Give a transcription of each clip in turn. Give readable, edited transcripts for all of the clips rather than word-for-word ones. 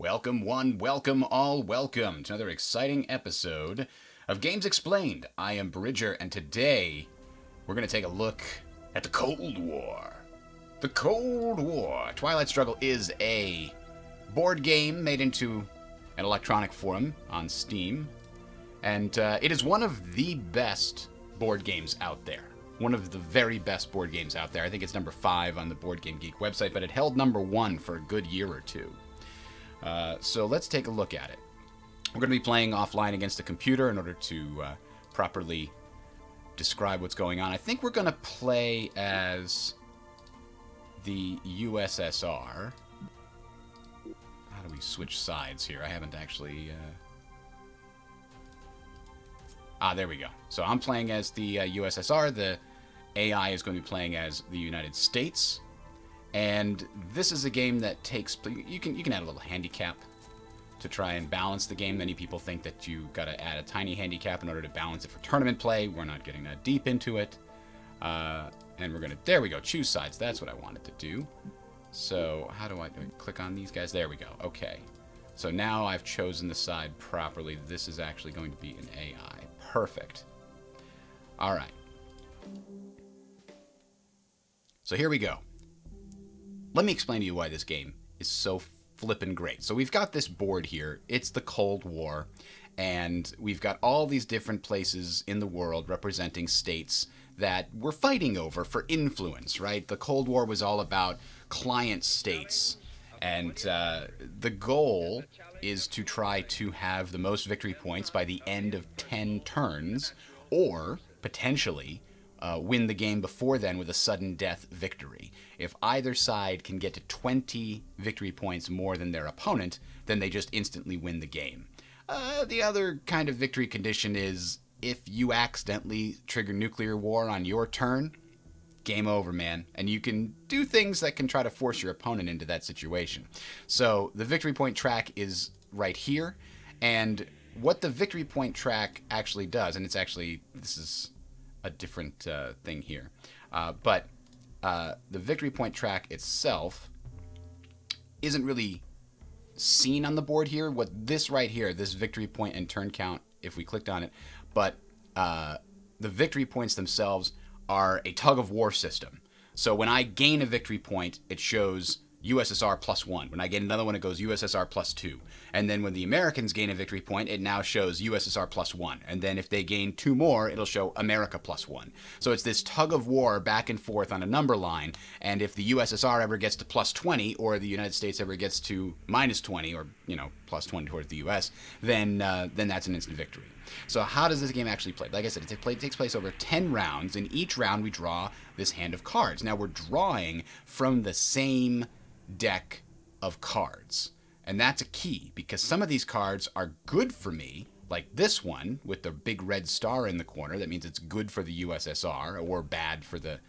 Welcome one, welcome all, welcome to another exciting episode of Games Explained. I am Bridger, and today we're going to take a look at the Cold War. The Cold War. Twilight Struggle is a board game made into an electronic form on Steam, and it is one of the best board games out there. One of the very best board games out there. I think it's number 5 on the Board Game Geek website, but it held number 1 for a good year or two. So let's take a look at it. We're going to be playing offline against a computer in order to properly describe what's going on. I think we're going to play as the USSR. How do we switch sides here? I haven't actually... there we go. So I'm playing as the USSR. The AI is going to be playing as the United States. And this is a game that takes... You can add a little handicap to try and balance the game. Many people think that you got to add a tiny handicap in order to balance it for tournament play. We're not getting that deep into it. And we're going to... There we go. Choose sides. That's what I wanted to do. So how do I click on these guys? There we go. Okay. So now I've chosen the side properly. This is actually going to be an AI. Perfect. All right. So here we go. Let me explain to you why this game is so flippin' great. So we've got this board here. It's the Cold War, and we've got all these different places in the world representing states that we're fighting over for influence, right? The Cold War was all about client states, and the goal is to try to have the most victory points by the end of 10 turns, or potentially win the game before then with a sudden death victory. If either side can get to 20 victory points more than their opponent, then they just instantly win the game. The other kind of victory condition is if you accidentally trigger nuclear war on your turn, game over, man. And you can do things that can try to force your opponent into that situation. So the victory point track is right here. And what the victory point track actually does, and it's actually, this is a different thing here, but the victory point track itself isn't really seen on the board here. What this right here, this victory point and turn count, if we clicked on it, but the victory points themselves are a tug of war system. So when I gain a victory point, it shows USSR +1. When I get another one, it goes USSR +2. And then when the Americans gain a victory point, it now shows USSR +1. And then if they gain 2 more, it'll show America +1. So it's this tug of war back and forth on a number line. And if the USSR ever gets to +20, or the United States ever gets to -20, or +20 towards the US, then that's an instant victory. So how does this game actually play? Like I said, it takes place over 10 rounds. In each round, we draw this hand of cards. Now we're drawing from the same deck of cards, and that's a key because some of these cards are good for me, like this one with the big red star in the corner. That means it's good for the USSR, or bad for the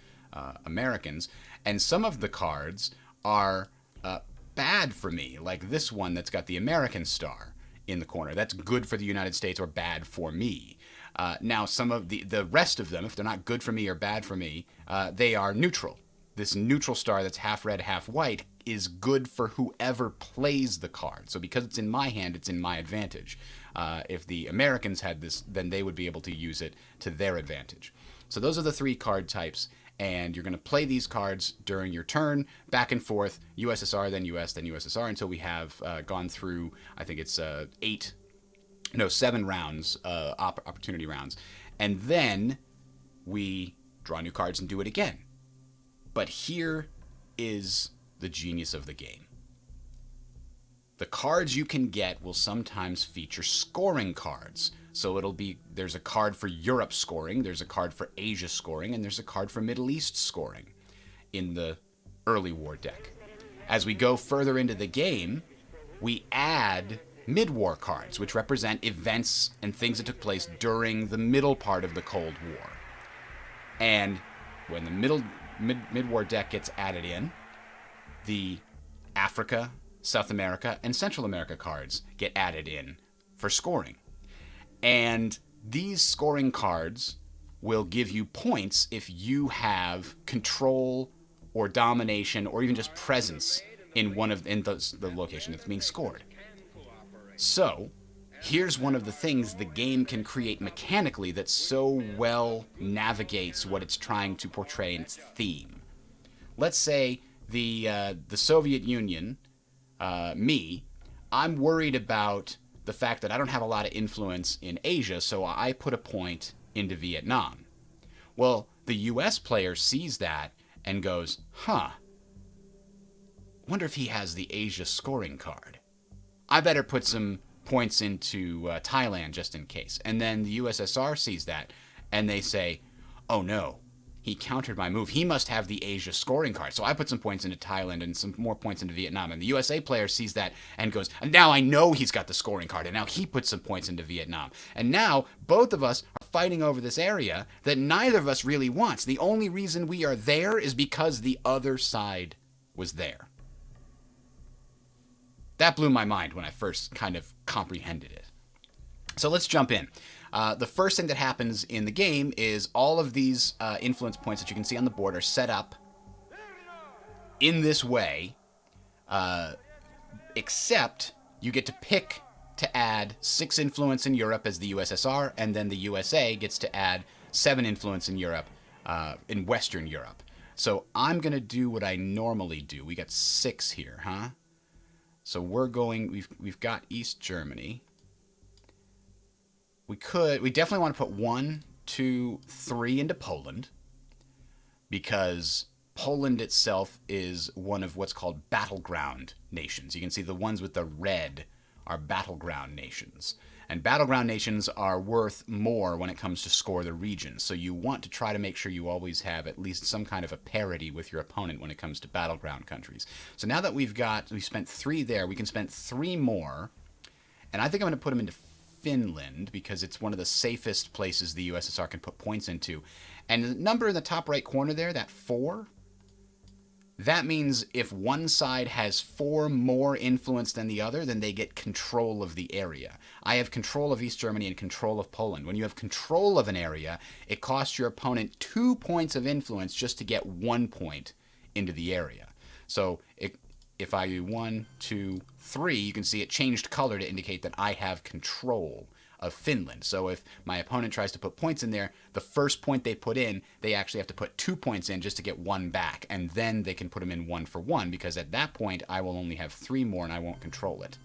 Americans. And some of the cards are bad for me, like this one that's got the American star in the corner. That's good for the United States or bad for me. Now some of the rest of them, if they're not good for me or bad for me, they are neutral. This neutral star that's half red, half white is good for whoever plays the card. So because it's in my hand, it's in my advantage. If the Americans had this, then they would be able to use it to their advantage. So those are the 3 card types, and you're going to play these cards during your turn, back and forth, USSR, then US, then USSR, until we have gone through, I think it's 7 rounds, opportunity rounds. And then we draw new cards and do it again. But here is the genius of the game. The cards you can get will sometimes feature scoring cards. So there's a card for Europe scoring, there's a card for Asia scoring, and there's a card for Middle East scoring in the early war deck. As we go further into the game, we add mid-war cards, which represent events and things that took place during the middle part of the Cold War. And when the mid-war deck gets added in, the Africa, South America, and Central America cards get added in for scoring. And these scoring cards will give you points if you have control or domination or even just presence in the location that's being scored. So, here's one of the things the game can create mechanically that so well navigates what it's trying to portray in its theme. Let's say the Soviet Union, I'm worried about the fact that I don't have a lot of influence in Asia, so I put a point into Vietnam. Well, the US player sees that and goes, huh, wonder if he has the Asia scoring card. I better put some points into Thailand just in case. And then the USSR sees that and they say, oh no, he countered my move. He must have the Asia scoring card. So I put some points into Thailand and some more points into Vietnam. And the USA player sees that and goes, and now I know he's got the scoring card. And now he puts some points into Vietnam. And now both of us are fighting over this area that neither of us really wants. The only reason we are there is because the other side was there. That blew my mind when I first kind of comprehended it. So let's jump in. The first thing that happens in the game is all of these influence points that you can see on the board are set up in this way, except you get to pick to add 6 influence in Europe as the USSR, and then the USA gets to add 7 influence in Europe, in Western Europe. So I'm going to do what I normally do. We got 6 here, huh? So we've got East Germany. We definitely want to put 1, 2, 3 into Poland, because Poland itself is one of what's called battleground nations. You can see the ones with the red are battleground nations. And battleground nations are worth more when it comes to score the region. So you want to try to make sure you always have at least some kind of a parity with your opponent when it comes to battleground countries. So now that we've spent 3 there, we can spend 3 more. And I think I'm going to put them into Finland because it's one of the safest places the USSR can put points into. And the number in the top right corner there, that 4, that means if one side has 4 more influence than the other, then they get control of the area. I have control of East Germany and control of Poland. When you have control of an area, it costs your opponent 2 points of influence just to get 1 point into the area. So if I do 1, 2, 3, you can see it changed color to indicate that I have control of Finland. So if my opponent tries to put points in there, the first point they put in, they actually have to put 2 points in just to get 1 back. And then they can put them in 1 for 1, because at that point, I will only have 3 more and I won't control it.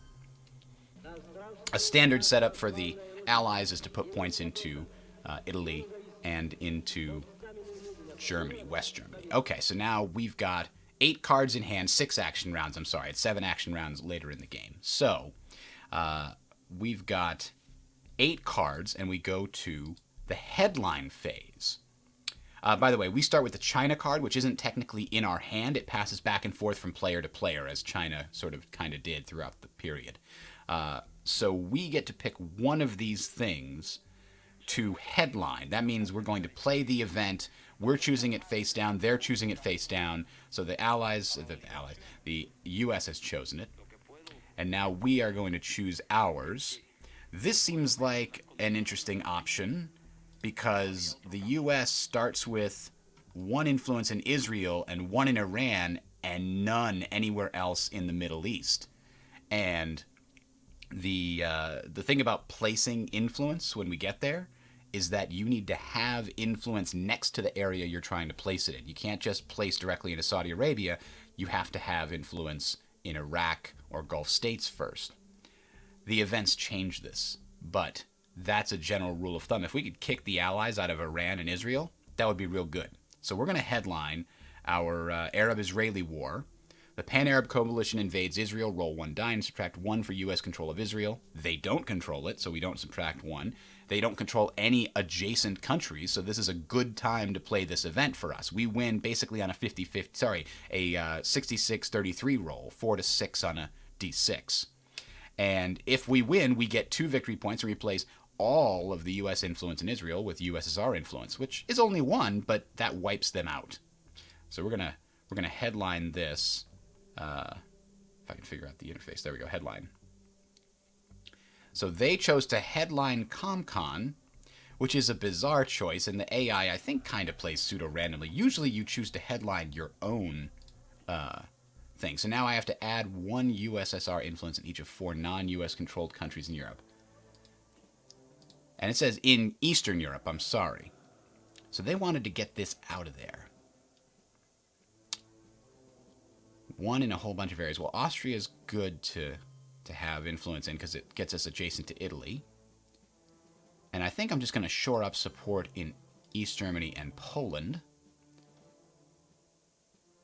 A standard setup for the Allies is to put points into Italy and into Germany, West Germany. Okay, so now we've got 8 cards in hand, 6 action rounds. I'm sorry, it's 7 action rounds later in the game. So we've got 8 cards, and we go to the headline phase. By the way, we start with the China card, which isn't technically in our hand. It passes back and forth from player to player, as China kind of did throughout the period. So we get to pick one of these things to headline. That means we're going to play the event. We're choosing it face down. They're choosing it face down. So the U.S. has chosen it. And now we are going to choose ours. This seems like an interesting option because the U.S. starts with 1 influence in Israel and 1 in Iran and none anywhere else in the Middle East. And the thing about placing influence when we get there is that you need to have influence next to the area you're trying to place it in. You can't just place directly into Saudi Arabia. You have to have influence in Iraq or Gulf states first. The events change this, but that's a general rule of thumb. If we could kick the Allies out of Iran and Israel, that would be real good. So we're going to headline our Arab-Israeli war. The Pan-Arab Coalition invades Israel, roll 1 die and subtract 1 for U.S. control of Israel. They don't control it, so we don't subtract 1. They don't control any adjacent countries, so this is a good time to play this event for us. We win basically on a 66-33 roll, 4 to 6 on a d6. And if we win, we get 2 victory points and replace all of the U.S. influence in Israel with USSR influence, which is only 1, but that wipes them out. So we're gonna headline this. If I can figure out the interface, there we go. Headline. So they chose to headline ComCon, which is a bizarre choice, and the AI I think kind of plays pseudo randomly. Usually you choose to headline your own thing. So now I have to add 1 USSR influence in each of 4 non-US controlled countries in Europe. And it says in Eastern Europe, I'm sorry. So they wanted to get this out of there. 1 in a whole bunch of areas. Well, Austria is good to have influence in because it gets us adjacent to Italy. And I think I'm just going to shore up support in East Germany and Poland.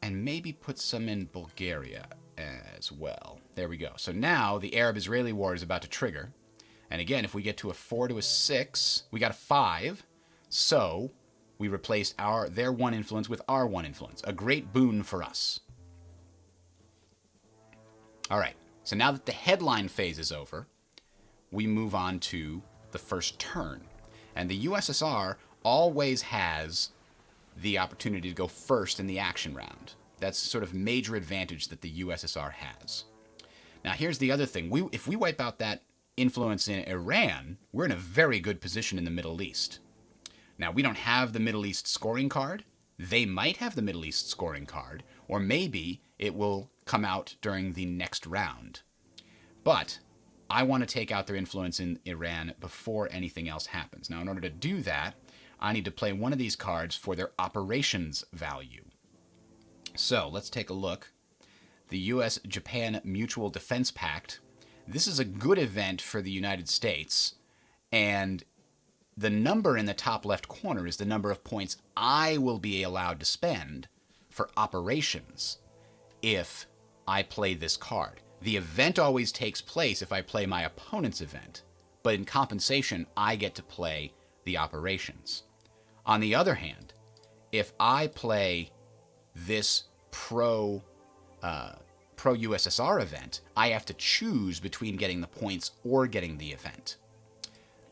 And maybe put some in Bulgaria as well. There we go. So now the Arab-Israeli war is about to trigger. And again, if we get to a 4 to a 6, we got a 5. So we replaced their 1 influence with our 1 influence. A great boon for us. All right. So now that the headline phase is over, we move on to the first turn. And the USSR always has the opportunity to go first in the action round. That's sort of major advantage that the USSR has. Now here's the other thing. If we wipe out that influence in Iran, we're in a very good position in the Middle East. Now we don't have the Middle East scoring card. They might have the Middle East scoring card, or maybe it will come out during the next round. But I want to take out their influence in Iran before anything else happens. Now in order to do that, I need to play one of these cards for their operations value. So let's take a look. The U.S.-Japan Mutual Defense Pact. This is a good event for the United States, and the number in the top left corner is the number of points I will be allowed to spend for operations if I play this card. The event always takes place if I play my opponent's event, but in compensation, I get to play the operations. On the other hand, if I play this pro-USSR event, I have to choose between getting the points or getting the event.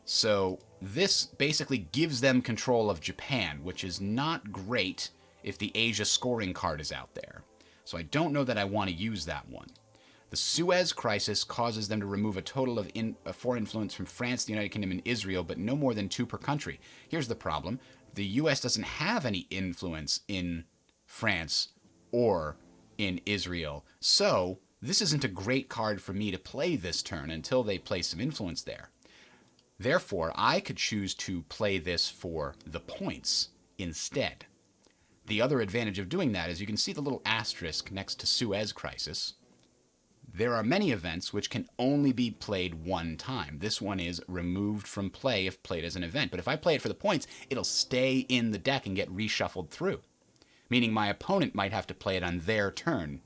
So this basically gives them control of Japan, which is not great if the Asia scoring card is out there. So I don't know that I want to use that one. The Suez Crisis causes them to remove a total of 4 influence from France, the United Kingdom, and Israel, but no more than 2 per country. Here's the problem. The U.S. doesn't have any influence in France or in Israel. So this isn't a great card for me to play this turn until they play some influence there. Therefore, I could choose to play this for the points instead. The other advantage of doing that is you can see the little asterisk next to Suez Crisis. There are many events which can only be played one time. This one is removed from play if played as an event. But if I play it for the points, it'll stay in the deck and get reshuffled through. Meaning my opponent might have to play it on their turn,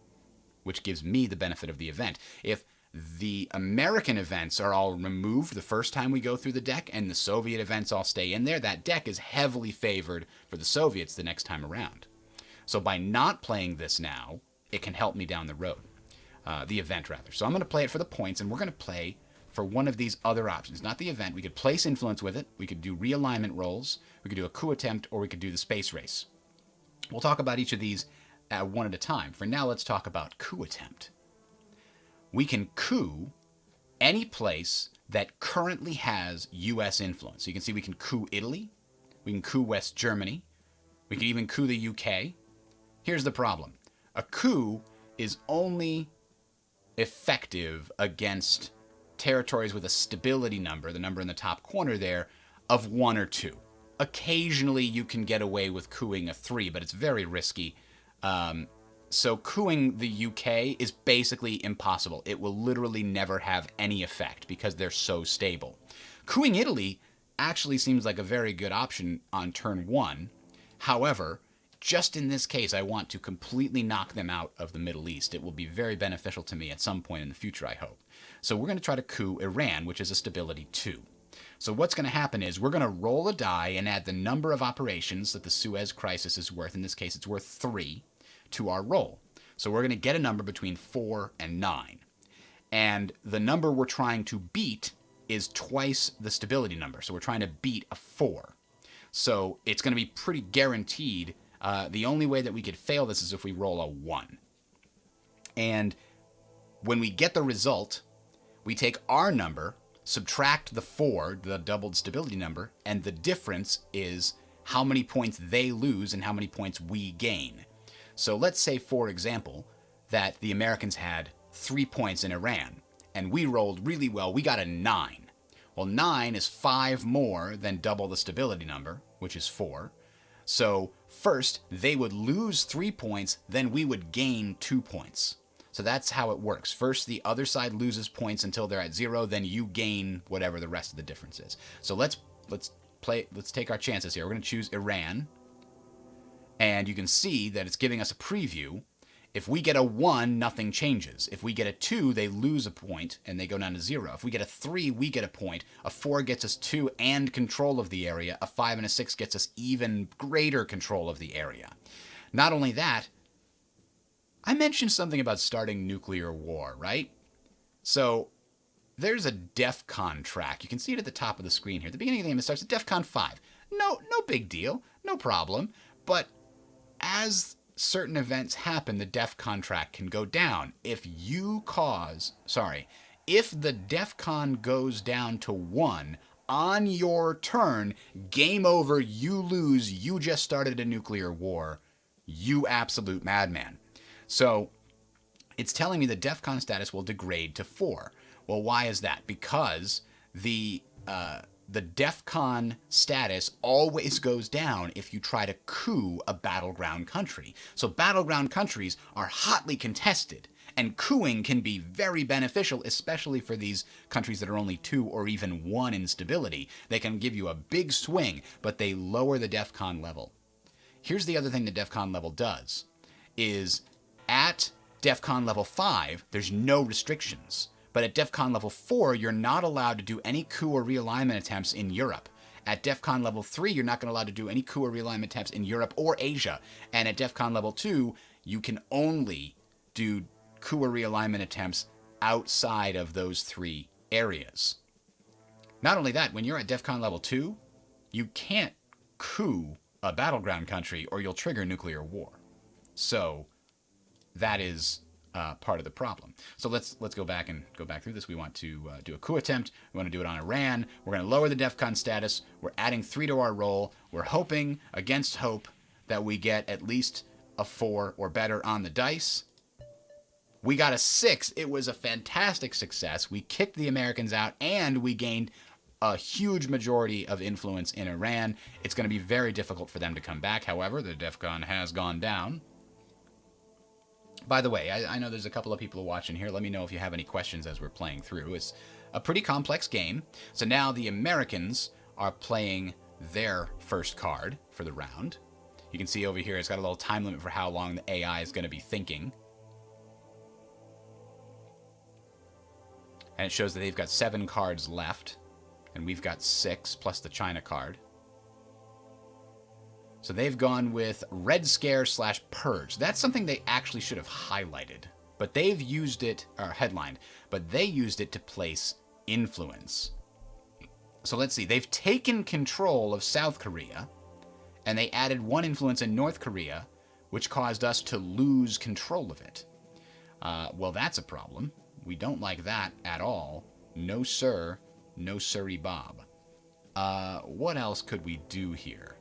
which gives me the benefit of the event. If the American events are all removed the first time we go through the deck and the Soviet events all stay in there, that deck is heavily favored for the Soviets the next time around. So by not playing this now, it can help me down the road. The event, rather. So I'm going to play it for the points, and we're going to play for one of these other options. Not the event. We could place influence with it. We could do realignment rolls. We could do a coup attempt, or we could do the space race. We'll talk about each of these one at a time. For now, let's talk about coup attempt. We can coup any place that currently has U.S. influence. So you can see we can coup Italy. We can coup West Germany. We can even coup the UK. Here's the problem. A coup is only effective against territories with a stability number, the number in the top corner there, of 1 or 2. Occasionally you can get away with coupping a 3, but it's very risky. So coupping the UK is basically impossible. It will literally never have any effect because they're so stable. Coupping Italy actually seems like a very good option on turn 1. However, just in this case, I want to completely knock them out of the Middle East. It will be very beneficial to me at some point in the future, I hope. So we're going to try to coup Iran, which is a stability 2. So what's going to happen is we're going to roll a die and add the number of operations that the Suez Crisis is worth. In this case, it's worth 3 to our roll. So we're going to get a number between 4 and 9. And the number we're trying to beat is twice the stability number. So we're trying to beat a 4. So it's going to be pretty guaranteed. The only way that we could fail this is if we roll a 1. And when we get the result, we take our number, subtract the 4, the doubled stability number, and the difference is how many points they lose and how many points we gain. So let's say, for example, that the Americans had 3 points in Iran, and we rolled really well. We got a 9. Well, 9 is 5 more than double the stability number, which is 4. So first, they would lose 3 points, then we would gain 2 points. So that's how it works. First, the other side loses points until they're at 0, then you gain whatever the rest of the difference is. So let's take our chances here. We're going to choose Iran, and you can see that it's giving us a preview. If we get a 1, nothing changes. If we get a 2, they lose a point and they go down to 0. If we get a 3, we get a point. A 4 gets us 2 and control of the area. A 5 and a 6 gets us even greater control of the area. Not only that, I mentioned something about starting nuclear war, right? So there's a DEFCON track. You can see it at the top of the screen here. At the beginning of the game, it starts at DEFCON 5. No big deal. No problem. But as certain events happen, the DEFCON track can go down. If the DEFCON goes down to 1 on your turn, game over, you lose, you just started a nuclear war. You absolute madman. So it's telling me the DEFCON status will degrade to 4. Well, why is that? Because the DEFCON status always goes down if you try to coup a battleground country. So battleground countries are hotly contested, and coupping can be very beneficial, especially for these countries that are only 2 or even 1 in stability. They can give you a big swing, but they lower the DEFCON level. Here's the other thing the DEFCON level does, is at DEFCON level 5, there's no restrictions. But at DEFCON level 4, you're not allowed to do any coup or realignment attempts in Europe. At DEFCON level 3, you're not going to allow to do any coup or realignment attempts in Europe or Asia. And at DEFCON level 2, you can only do coup or realignment attempts outside of those 3 areas. Not only that, when you're at DEFCON level 2, you can't coup a battleground country or you'll trigger nuclear war. So that is part of the problem. So let's go back through this. We want to do a coup attempt. We want to do it on Iran. We're going to lower the DEFCON status. We're adding 3 to our roll. We're hoping against hope that we get at least a 4 or better on the dice. We got a 6. It was a fantastic success. We kicked the Americans out and we gained a huge majority of influence in Iran. It's going to be very difficult for them to come back. However, the DEFCON has gone down. By the way, I know there's a couple of people watching here. Let me know if you have any questions as we're playing through. It's a pretty complex game. So now the Americans are playing their first card for the round. You can see over here it's got a little time limit for how long the AI is going to be thinking. And it shows that they've got 7 cards left. And we've got 6 plus the China card. So they've gone with Red Scare / Purge. That's something they actually should have highlighted. But they've used it, or headlined, but they used it to place influence. So let's see. They've taken control of South Korea, and they added 1 influence in North Korea, which caused us to lose control of it. Well, that's a problem. We don't like that at all. No, sir. No, sirree, Bob. What else could we do here?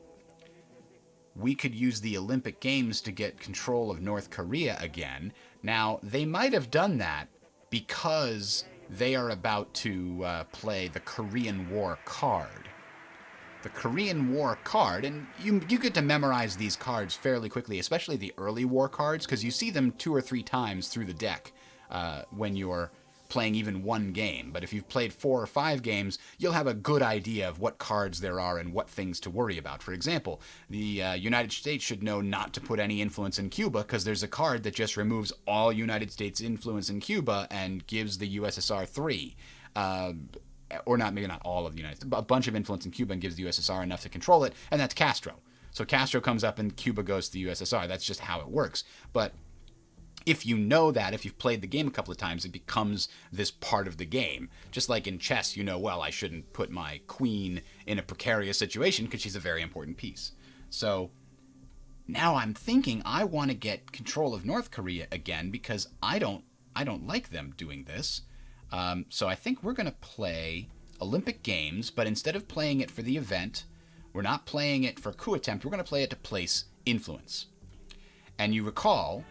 We could use the Olympic Games to get control of North Korea again. Now, they might have done that because they are about to play the Korean War card. The Korean War card, and you get to memorize these cards fairly quickly, especially the early war cards, because you see them 2 or 3 times through the deck when you're playing even 1 game. But if you've played 4 or 5 games, you'll have a good idea of what cards there are and what things to worry about. For example, the United States should know not to put any influence in Cuba because there's a card that just removes all United States influence in Cuba and gives the USSR 3. Or maybe not all of the United States, but a bunch of influence in Cuba and gives the USSR enough to control it, and that's Castro. So Castro comes up and Cuba goes to the USSR. That's just how it works. But if you know that, if you've played the game a couple of times, it becomes this part of the game. Just like in chess, you know, well, I shouldn't put my queen in a precarious situation because she's a very important piece. So now I'm thinking I want to get control of North Korea again because I don't like them doing this. So I think we're going to play Olympic Games, but instead of playing it for the event, we're not playing it for coup attempt. We're going to play it to place influence. And you recall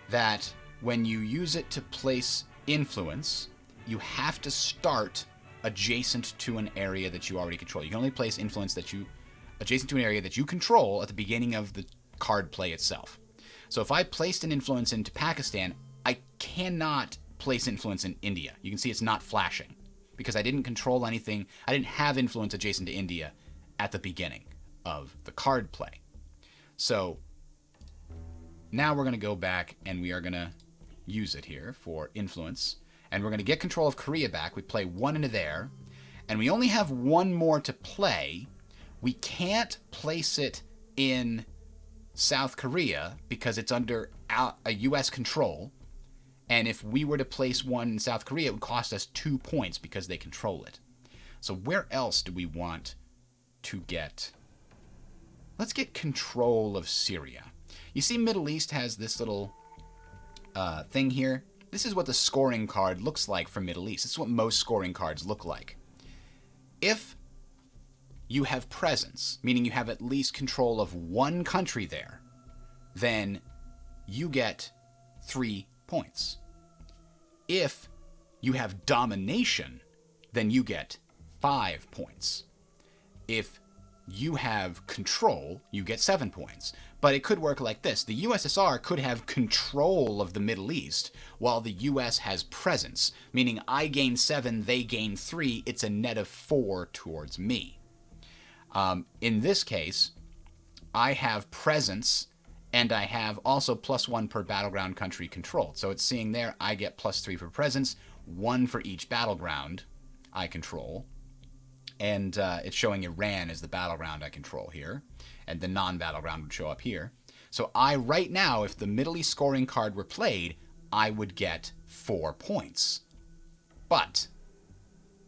that when you use it to place influence, you have to start adjacent to an area that you already control. You can only place influence adjacent to an area that you control at the beginning of the card play itself. So if I placed an influence into Pakistan, I cannot place influence in India. You can see it's not flashing because I didn't control anything. I didn't have influence adjacent to India at the beginning of the card play. So now we're going to go back and we are going to use it here for influence. And we're going to get control of Korea back. We play one into there. And we only have one more to play. We can't place it in South Korea because it's under a U.S. control. And if we were to place one in South Korea, it would cost us 2 points because they control it. So where else do we want to get? Let's get control of Syria. You see Middle East has this little thing here. This is what the scoring card looks like for Middle East. This is what most scoring cards look like. If you have presence, meaning you have at least control of one country there, then you get 3 points. If you have domination, then you get 5 points. If you have control, you get 7 points. But it could work like this. The USSR could have control of the Middle East while the US has presence, meaning I gain 7, they gain 3. It's a net of 4 towards me. In this case, I have presence and I have also +1 per battleground country controlled. So it's seeing there I get +3 for presence, 1 for each battleground I control. And it's showing Iran as the battleground I control here. And the non-battleground would show up here. So right now, if the Middle East scoring card were played, I would get 4 points. But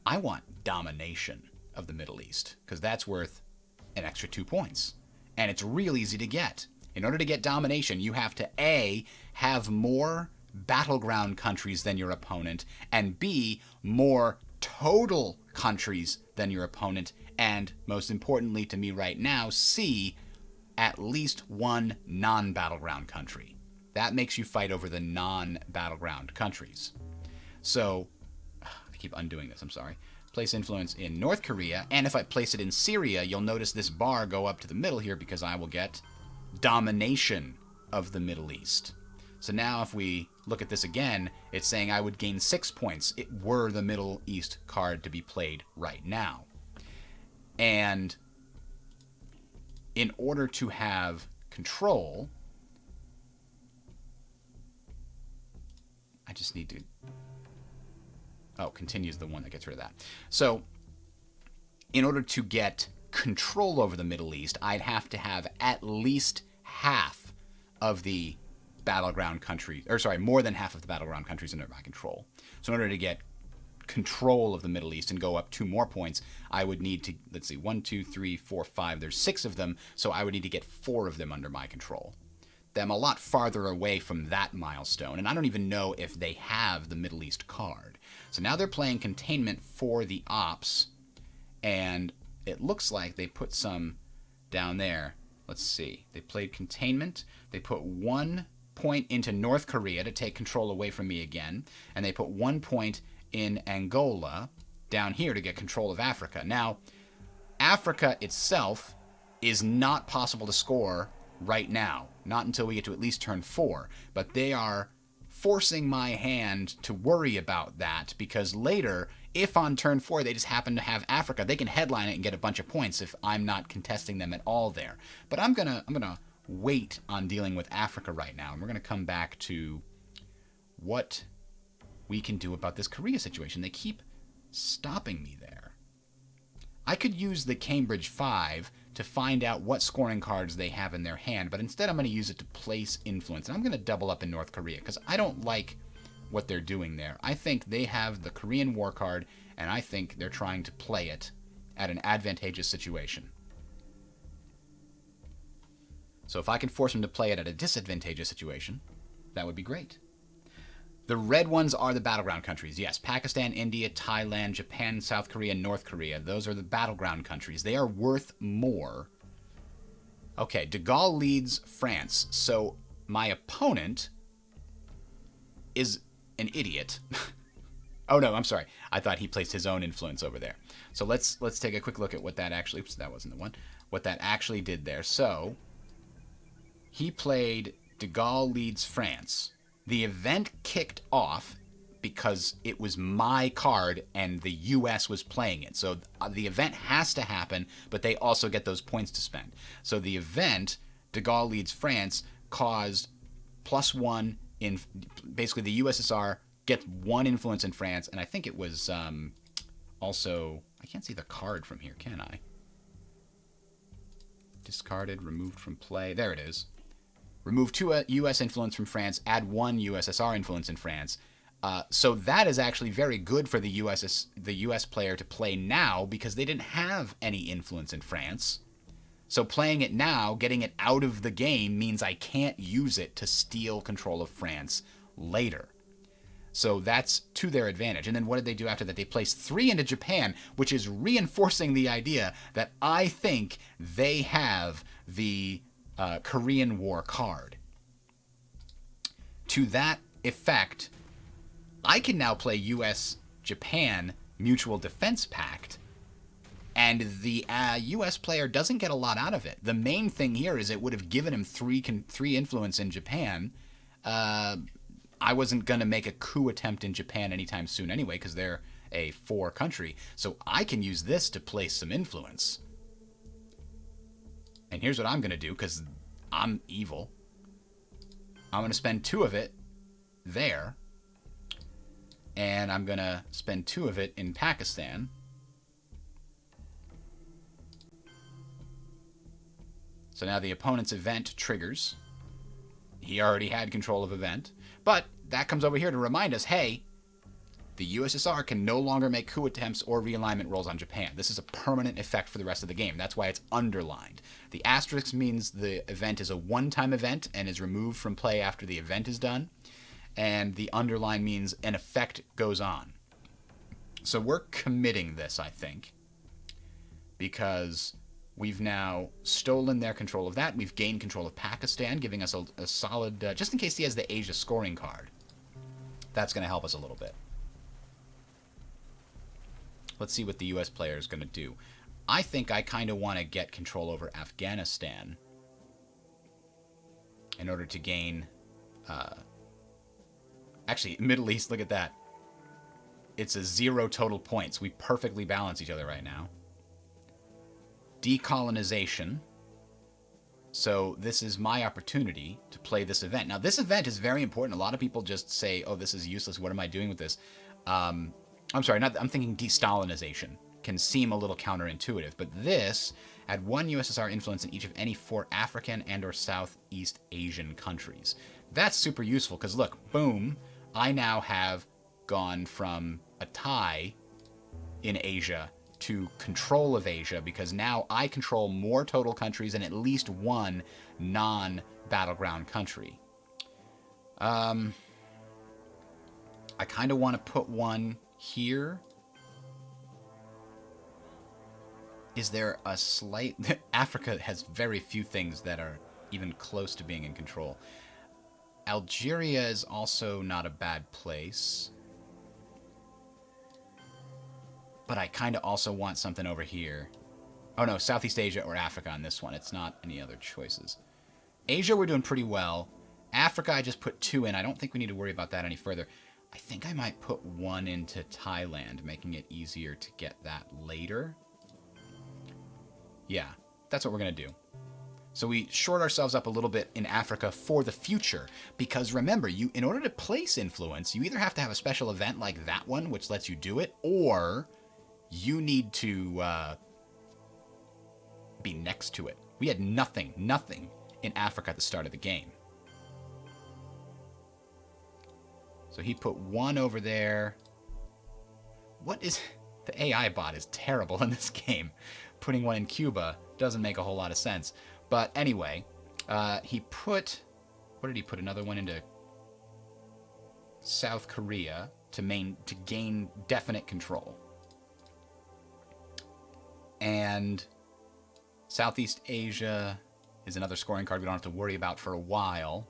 I want domination of the Middle East, because that's worth an extra 2 points. And it's real easy to get. In order to get domination, you have to A, have more battleground countries than your opponent, and B, more total countries than your opponent, and most importantly to me right now, C, at least one non-battleground country. That makes you fight over the non-battleground countries. So, I keep undoing this, I'm sorry. Place influence in North Korea, and if I place it in Syria, you'll notice this bar go up to the middle here because I will get domination of the Middle East. So now if we look at this again, it's saying I would gain 6 points. It were the Middle East card to be played right now. And in order to have control, I just need to... Oh, continues the one that gets rid of that. So in order to get control over the Middle East, I'd have to have at least half of the battleground countries, or sorry, more than half of the battleground countries under my control. So in order to get control of the Middle East and go up 2 more points, I would need to, let's see, 1, 2, 3, 4, 5, there's 6 of them, so I would need to get 4 of them under my control. I'm a lot farther away from that milestone, and I don't even know if they have the Middle East card. So now they're playing containment for the ops, and it looks like they put some down there. Let's see. They played containment. They put 1 point into North Korea to take control away from me again, and they put 1 point in Angola down here to get control of Africa. Now, Africa itself is not possible to score right now, not until we get to at least turn 4, but they are forcing my hand to worry about that, because later, if on turn 4 they just happen to have Africa, they can headline it and get a bunch of points if I'm not contesting them at all there. But I'm gonna wait on dealing with Africa right now, and we're gonna come back to what we can do about this Korea situation. They keep stopping me there. I could use the Cambridge 5 to find out what scoring cards they have in their hand, but instead I'm going to use it to place influence. And I'm going to double up in North Korea because I don't like what they're doing there. I think they have the Korean War card, and I think they're trying to play it at an advantageous situation. So if I can force them to play it at a disadvantageous situation, that would be great. The red ones are the battleground countries. Yes, Pakistan, India, Thailand, Japan, South Korea, North Korea. Those are the battleground countries. They are worth more. Okay, de Gaulle leads France. So my opponent is an idiot. Oh no, I'm sorry. I thought he placed his own influence over there. So let's take a quick look at what that actually. Oops, that wasn't the one. What that actually did there. So he played De Gaulle leads France. The event kicked off because it was my card and the U.S. was playing it. So the event has to happen, but they also get those points to spend. So the event, De Gaulle leads France, caused +1 in basically the USSR gets 1 influence in France, and I think it was also, I can't see the card from here, can I? Discarded, removed from play. There it is. Remove 2 U.S. influence from France, add 1 USSR influence in France. So that is actually very good for the U.S. player to play now because they didn't have any influence in France. So playing it now, getting it out of the game, means I can't use it to steal control of France later. So that's to their advantage. And then what did they do after that? They placed 3 into Japan, which is reinforcing the idea that I think they have the Korean War card. To that effect, I can now play U.S.-Japan Mutual Defense Pact, and the U.S. player doesn't get a lot out of it. The main thing here is it would have given him 3 influence in Japan. I wasn't going to make a coup attempt in Japan anytime soon anyway, because they're a 4 country. So I can use this to place some influence. And here's what I'm going to do, because I'm evil. I'm going to spend 2 of it there. And I'm going to spend 2 of it in Pakistan. So now the opponent's event triggers. He already had control of event. But that comes over here to remind us, hey, the USSR can no longer make coup attempts or realignment rolls on Japan. This is a permanent effect for the rest of the game. That's why it's underlined. The asterisk means the event is a one-time event and is removed from play after the event is done. And the underline means an effect goes on. So we're committing this, I think, because we've now stolen their control of that. We've gained control of Pakistan, giving us a solid, just in case he has the Asia scoring card. That's going to help us a little bit. Let's see what the U.S. player is going to do. I think I kind of want to get control over Afghanistan in order to gain... actually, Middle East, look at that. It's a 0 total points. We perfectly balance each other right now. Decolonization. So this is my opportunity to play this event. Now, this event is very important. A lot of people just say, oh, this is useless. What am I doing with this? I'm sorry, I'm thinking de-Stalinization. Can seem a little counterintuitive, but this had 1 USSR influence in each of any 4 African and or Southeast Asian countries. That's super useful because look, boom, I now have gone from a tie in Asia to control of Asia because now I control more total countries and at least 1 non-battleground country. I kind of want to put 1 here. Is there a slight... Africa has very few things that are even close to being in control. Algeria is also not a bad place. But I kind of also want something over here. Oh no, Southeast Asia or Africa on this one. It's not any other choices. Asia, we're doing pretty well. Africa, I just put 2 in. I don't think we need to worry about that any further. I think I might put 1 into Thailand, making it easier to get that later. Yeah, that's what we're going to do. So we short ourselves up a little bit in Africa for the future, because remember, in order to place influence, you either have to have a special event like that one, which lets you do it, or you need to be next to it. We had nothing in Africa at the start of the game. So he put 1 over there. What is... The AI bot is terrible in this game. Putting 1 in Cuba doesn't make a whole lot of sense. But anyway, he put... What did he put? Another 1 into South Korea to gain definite control. And Southeast Asia is another scoring card we don't have to worry about for a while.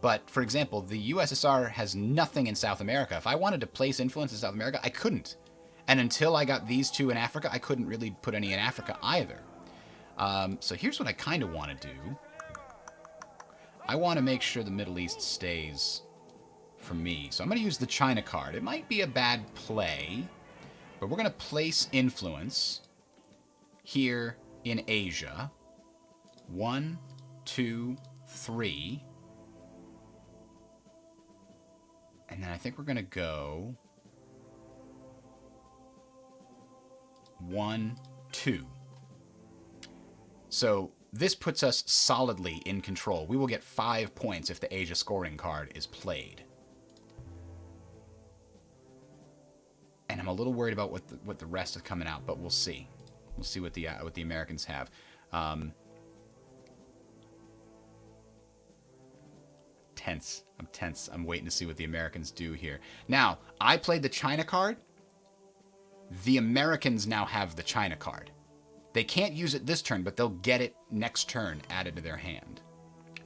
But, for example, the USSR has nothing in South America. If I wanted to place influence in South America, I couldn't. And until I got these two in Africa, I couldn't really put any in Africa either. So here's what I kind of want to do. I want to make sure the Middle East stays for me. So I'm going to use the China card. It might be a bad play, but we're going to place influence here in Asia. 1, 2, 3. And then I think we're going to go 1, 2. So this puts us solidly in control. We will get 5 points if the Asia scoring card is played. And I'm a little worried about what the rest is coming out, but we'll see. We'll see what the Americans have. Tense. I'm tense. I'm waiting to see what the Americans do here. Now, I played the China card. The Americans now have the China card. They can't use it this turn, but they'll get it next turn added to their hand.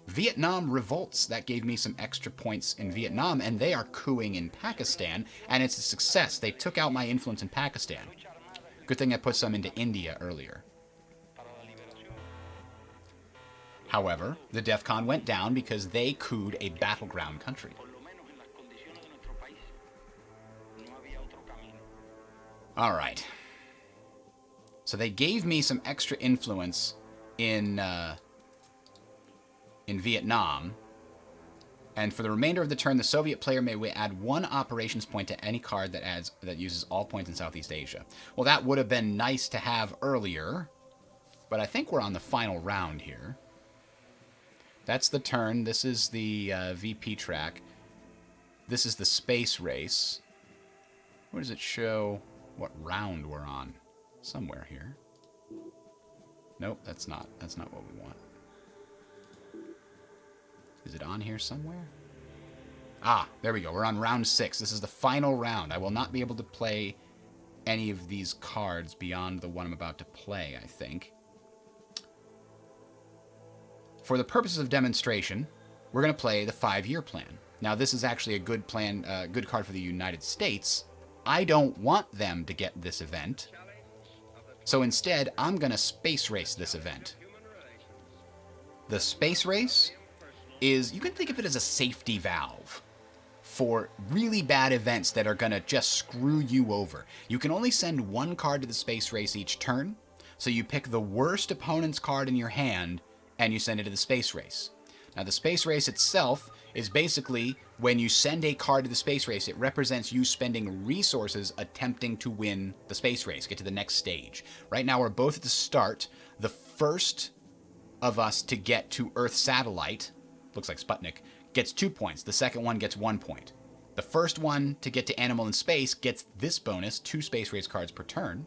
Vietnam revolts. That gave me some extra points in Vietnam, and they are coupping in Pakistan, and it's a success. They took out my influence in Pakistan. Good thing I put some into India earlier. However, the DEF CON went down because they couped a battleground country. All right. So they gave me some extra influence in Vietnam. And for the remainder of the turn, the Soviet player may add 1 operations point to any card that uses all points in Southeast Asia. Well, that would have been nice to have earlier, but I think we're on the final round here. That's the turn. This is the VP track. This is the space race. Where does it show what round we're on? Somewhere here. Nope, that's not what we want. Is it on here somewhere? Ah, there we go. We're on round 6. This is the final round. I will not be able to play any of these cards beyond the one I'm about to play, I think. For the purposes of demonstration, we're going to play the 5-year plan. Now, this is actually a good plan, good card for the United States. I don't want them to get this event. So instead, I'm going to space race this event. The space race is, you can think of it as a safety valve for really bad events that are going to just screw you over. You can only send 1 card to the space race each turn, so you pick the worst opponent's card in your hand and you send it to the space race. Now, the space race itself is basically when you send a card to the space race, it represents you spending resources attempting to win the space race, get to the next stage. Right now, we're both at the start. The first of us to get to Earth satellite, looks like Sputnik, gets 2 points. The second one gets 1 point. The first one to get to Animal in Space gets this bonus, 2 space race cards per turn,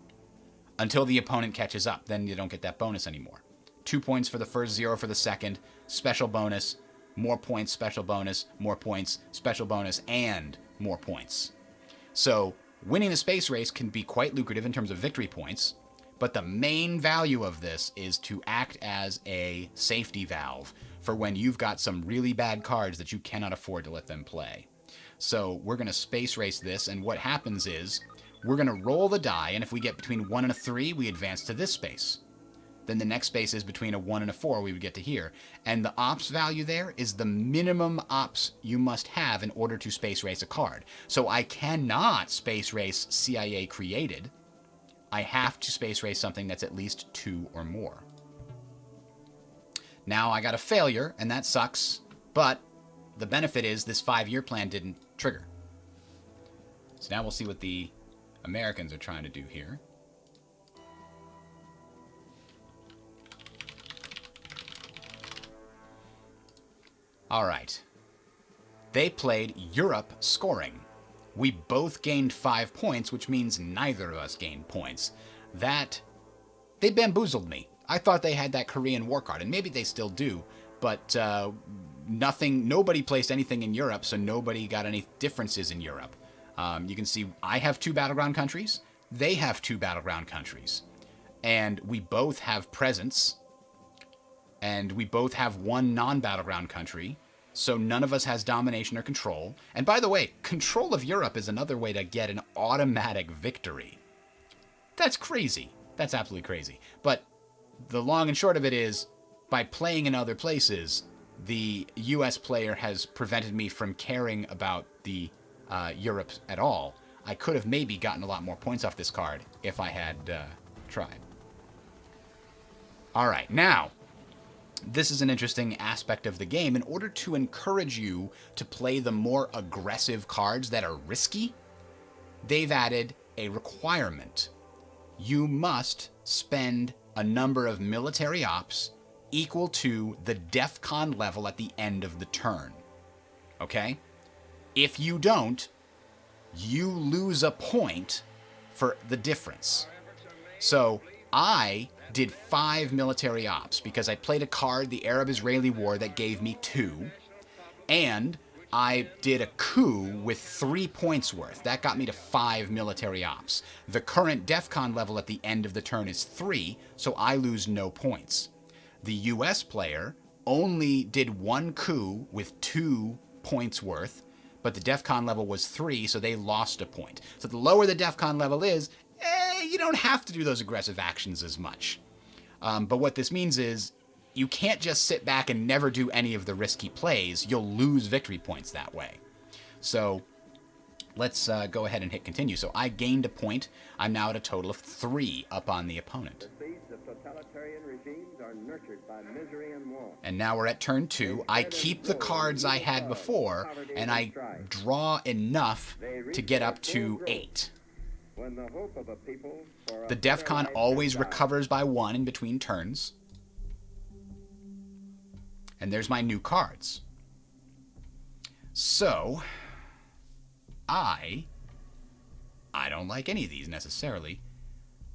until the opponent catches up. Then you don't get that bonus anymore. 2 points for the first, 0 for the second, special bonus, more points, special bonus, more points, special bonus, and more points. So winning the space race can be quite lucrative in terms of victory points, but the main value of this is to act as a safety valve for when you've got some really bad cards that you cannot afford to let them play. So we're going to space race this, and what happens is we're going to roll the die, and if we get between 1 and a 3, we advance to this space. Then the next space is between a 1 and a 4, we would get to here. And the ops value there is the minimum ops you must have in order to space race a card. So I cannot space race CIA created. I have to space race something that's at least 2 or more. Now I got a failure, and that sucks, but the benefit is this 5-year plan didn't trigger. So now we'll see what the Americans are trying to do here. All right. They played Europe scoring. We both gained 5 points, which means neither of us gained points. They bamboozled me. I thought they had that Korean War card, and maybe they still do, but nobody placed anything in Europe, so nobody got any differences in Europe. You can see I have 2 battleground countries. They have 2 battleground countries. And we both have presence. And we both have 1 non-battleground country. So none of us has domination or control. And by the way, control of Europe is another way to get an automatic victory. That's crazy. That's absolutely crazy. But the long and short of it is, by playing in other places, the U.S. player has prevented me from caring about the Europe at all. I could have maybe gotten a lot more points off this card if I had tried. All right, now, this is an interesting aspect of the game. In order to encourage you to play the more aggressive cards that are risky, they've added a requirement. You must spend a number of military ops equal to the DEFCON level at the end of the turn. Okay? If you don't, you lose a point for the difference. So I did 5 military ops because I played a card, the Arab-Israeli War, that gave me 2, and I did a coup with 3 points worth. That got me to 5 military ops. The current DEFCON level at the end of the turn is 3, so I lose no points. The US player only did 1 coup with 2 points worth, but the DEFCON level was 3, so they lost a point. So the lower the DEFCON level is, you don't have to do those aggressive actions as much. But what this means is you can't just sit back and never do any of the risky plays. You'll lose victory points that way. So let's go ahead and hit continue. So I gained a point. I'm now at a total of 3 up on the opponent. And now we're at turn 2. I keep the cards I had before, and I draw enough to get up to 8. The DEFCON always recovers by 1 in between turns. And there's my new cards. So, I don't like any of these necessarily.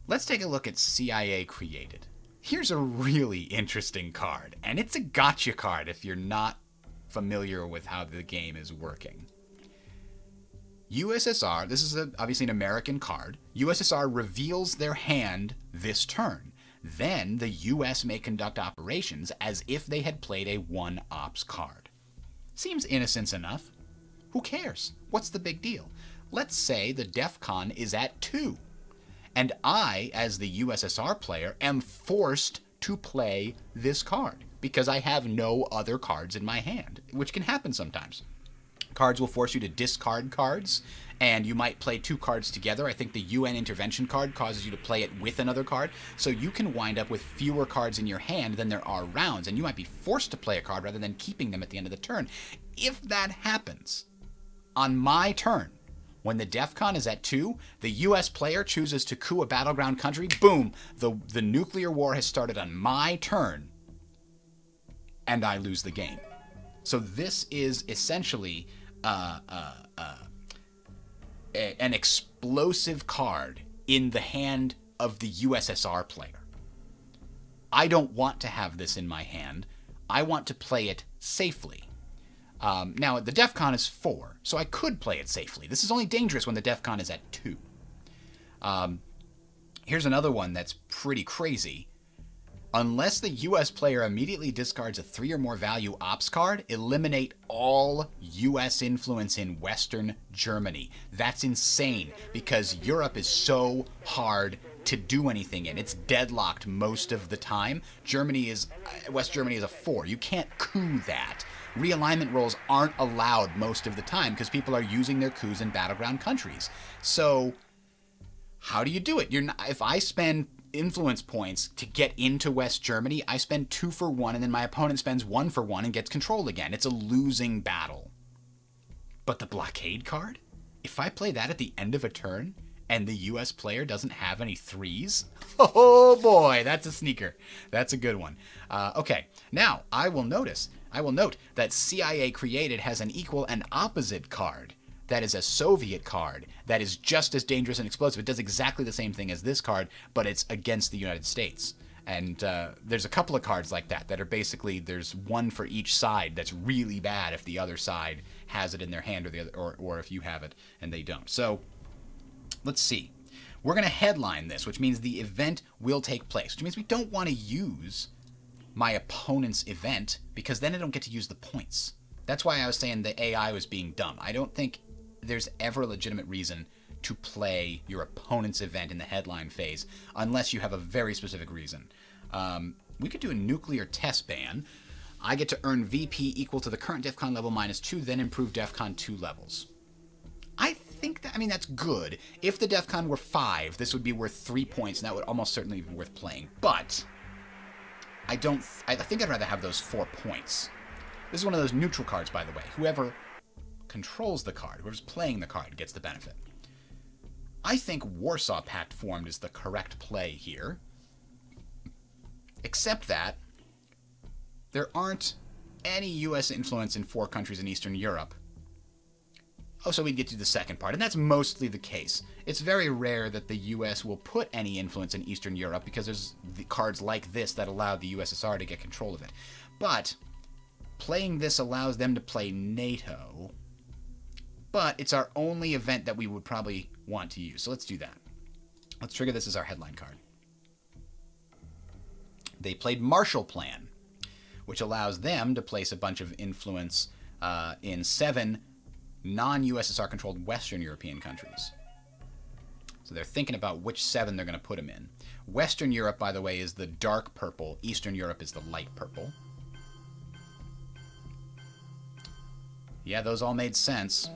Let's take a look at CIA Created. Here's a really interesting card, and it's a gotcha card if you're not familiar with how the game is working. USSR, this is obviously an American card. USSR reveals their hand this turn. Then the US may conduct operations as if they had played a 1 ops card. Seems innocent enough. Who cares? What's the big deal? Let's say the DEFCON is at 2. And I, as the USSR player, am forced to play this card because I have no other cards in my hand, which can happen sometimes. Cards will force you to discard cards, and you might play 2 cards together. I think the UN intervention card causes you to play it with another card, so you can wind up with fewer cards in your hand than there are rounds, and you might be forced to play a card rather than keeping them at the end of the turn. If that happens on my turn, when the DEFCON is at 2, the US player chooses to coup a battleground country, boom, the nuclear war has started on my turn, and I lose the game. So this is essentially an explosive card in the hand of the USSR player. I don't want to have this in my hand. I want to play it safely. Now, the DEFCON is 4, so I could play it safely. This is only dangerous when the DEFCON is at 2. Here's another one that's pretty crazy. Unless the US player immediately discards a 3 or more value ops card, eliminate all US influence in Western Germany. That's insane because Europe is so hard to do anything in. It's deadlocked most of the time. West Germany is a 4. You can't coup that. Realignment rolls aren't allowed most of the time because people are using their coups in battleground countries. So how do you do it? If I spend influence points to get into West Germany, I spend 2 for 1, and then my opponent spends 1 for 1 and gets control again. It's a losing battle. But the blockade card? If I play that at the end of a turn, and the US player doesn't have any 3s, oh boy, that's a sneaker. That's a good one. Okay, now I will note that CIA Created has an equal and opposite card. That is a Soviet card that is just as dangerous and explosive. It does exactly the same thing as this card, but it's against the United States. And there's a couple of cards like that are basically, there's one for each side that's really bad if the other side has it in their hand, or if you have it and they don't. So let's see. We're going to headline this, which means the event will take place, which means we don't want to use my opponent's event because then I don't get to use the points. That's why I was saying the AI was being dumb. I don't think there's ever a legitimate reason to play your opponent's event in the headline phase unless you have a very specific reason. We could do a nuclear test ban. I get to earn VP equal to the current DEFCON level -2, then improve DEFCON 2 levels. I think that, I mean, that's good. If the DEFCON were 5, this would be worth 3 points, and that would almost certainly be worth playing. But I think I'd rather have those 4 points. This is one of those neutral cards, by the way. Whoever controls the card, whoever's playing the card, gets the benefit. I think Warsaw Pact formed is the correct play here. Except that there aren't any U.S. influence in 4 countries in Eastern Europe. Oh, so we'd get to the second part, and that's mostly the case. It's very rare that the U.S. will put any influence in Eastern Europe because there's the cards like this that allow the USSR to get control of it. But playing this allows them to play NATO, but it's our only event that we would probably want to use. So let's do that. Let's trigger this as our headline card. They played Marshall Plan, which allows them to place a bunch of influence in 7 non-USSR controlled Western European countries. So they're thinking about which 7 they're going to put them in. Western Europe, by the way, is the dark purple. Eastern Europe is the light purple. Yeah, those all made sense.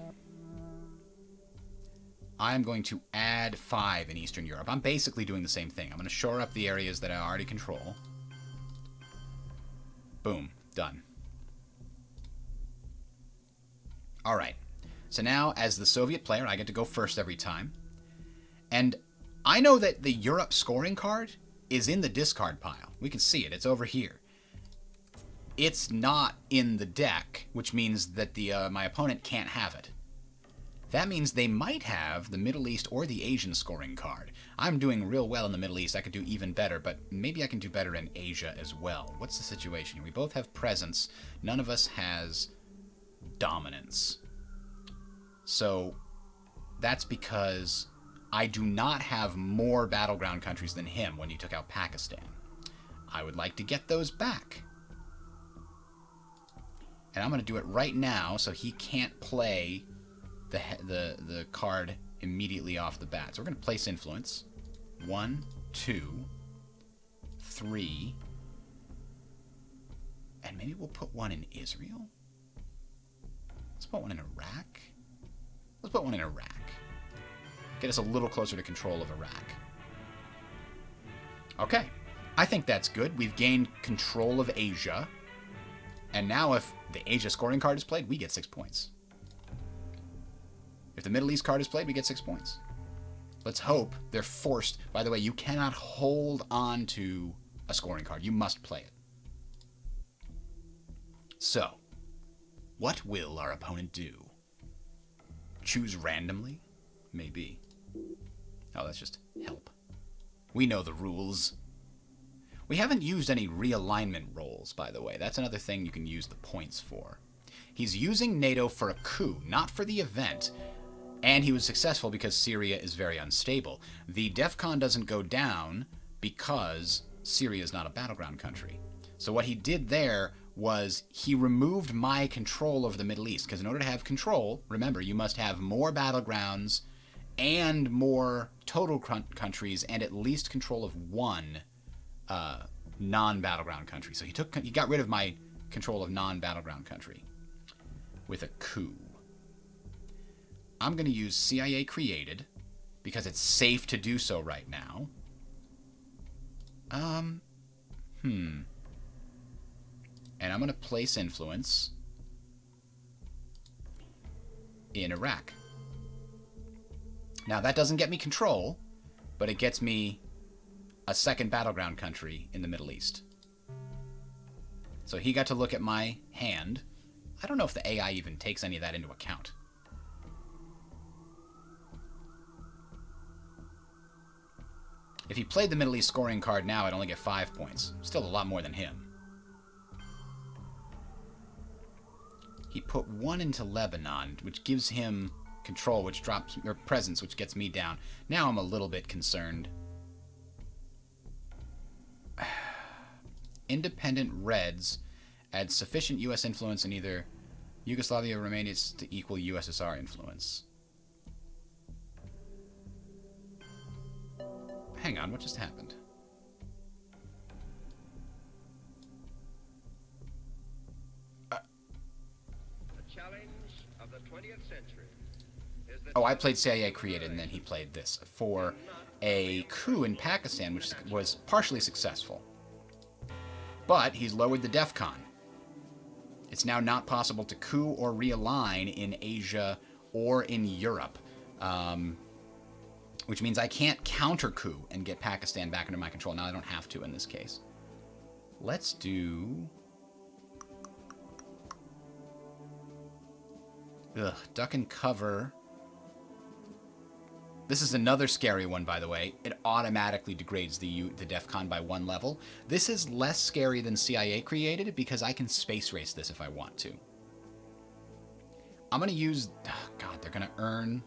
I'm going to add 5 in Eastern Europe. I'm basically doing the same thing. I'm going to shore up the areas that I already control. Boom. Done. All right. So now, as the Soviet player, I get to go first every time. And I know that the Europe scoring card is in the discard pile. We can see it. It's over here. It's not in the deck, which means that my opponent can't have it. That means they might have the Middle East or the Asian scoring card. I'm doing real well in the Middle East. I could do even better, but maybe I can do better in Asia as well. What's the situation here? We both have presence. None of us has dominance. So that's because I do not have more battleground countries than him when he took out Pakistan. I would like to get those back. And I'm going to do it right now so he can't play the card immediately off the bat. So we're going to place influence. 1, 2, 3. And maybe we'll put one in Israel? Let's put one in Iraq. Let's put one in Iraq. Get us a little closer to control of Iraq. Okay. I think that's good. We've gained control of Asia. And now if the Asia scoring card is played, we get 6 points. If the Middle East card is played, we get 6 points. Let's hope they're forced. By the way, you cannot hold on to a scoring card. You must play it. So, what will our opponent do? Choose randomly? Maybe. Oh, that's just help. We know the rules. We haven't used any realignment rolls, by the way. That's another thing you can use the points for. He's using NATO for a coup, not for the event. And he was successful because Syria is very unstable. The DEFCON doesn't go down because Syria is not a battleground country. So what he did there was he removed my control over the Middle East. Because in order to have control, remember, you must have more battlegrounds and more total countries and at least control of one non-battleground country. So he got rid of my control of non-battleground country with a coup. I'm going to use CIA created because it's safe to do so right now. And I'm going to place influence in Iraq. Now, that doesn't get me control, but it gets me a second battleground country in the Middle East. So he got to look at my hand. I don't know if the AI even takes any of that into account. If he played the Middle East scoring card now, I'd only get 5 points. Still a lot more than him. He put 1 into Lebanon, which gives him control, which drops, or presence, which gets me down. Now I'm a little bit concerned. Independent Reds add sufficient U.S. influence in either Yugoslavia, Romania is to equal USSR influence. Hang on, what just happened? The challenge of the 20th century is the Oh, I played CIA Created, and then he played this for a coup in Pakistan, which was partially successful. But he's lowered the DEFCON. It's now not possible to coup or realign in Asia or in Europe, which means I can't counter coup and get Pakistan back under my control. Now I don't have to in this case. Let's do... duck and cover. This is another scary one, by the way. It automatically degrades the DEFCON by 1 level. This is less scary than CIA Created because I can space race this if I want to. I'm going to use... Oh, God, they're going to earn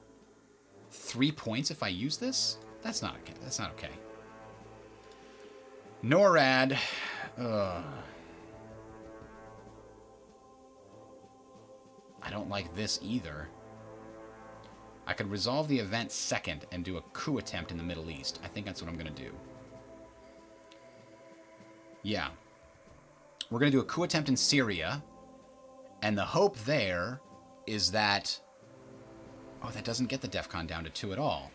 3 points if I use this? That's not okay. That's not okay. NORAD. I don't like this either. I could resolve the event second and do a coup attempt in the Middle East. I think that's what I'm going to do. Yeah. We're going to do a coup attempt in Syria. And the hope there is that... Oh, that doesn't get the DEFCON down to 2 at all.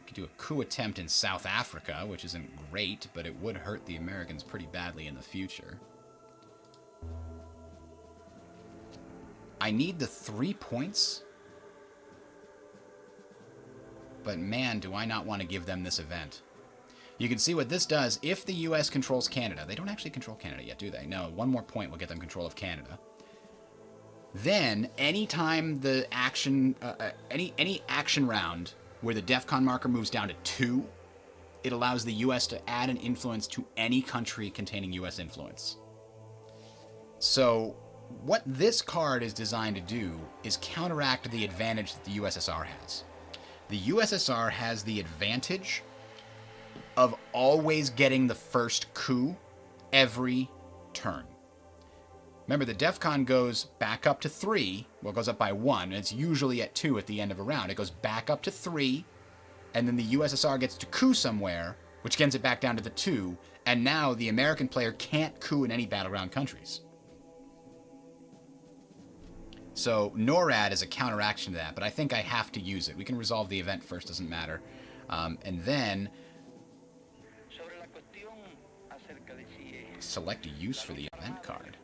We could do a coup attempt in South Africa, which isn't great, but it would hurt the Americans pretty badly in the future. I need the 3 points. But man, do I not want to give them this event. You can see what this does if the U.S. controls Canada. They don't actually control Canada yet, do they? No, 1 more point will get them control of Canada. Then, anytime the action, any action round where the DEFCON marker moves down to 2, it allows the U.S. to add an influence to any country containing U.S. influence. So, what this card is designed to do is counteract the advantage that the USSR has. The USSR has the advantage of always getting the first coup every turn. Remember, the DEFCON goes back up to 3. Well, it goes up by 1. And it's usually at 2 at the end of a round. It goes back up to 3. And then the USSR gets to coup somewhere, which gets it back down to the 2. And now the American player can't coup in any battleground countries. So NORAD is a counteraction to that, but I think I have to use it. We can resolve the event first, doesn't matter. And then select a use for the event card.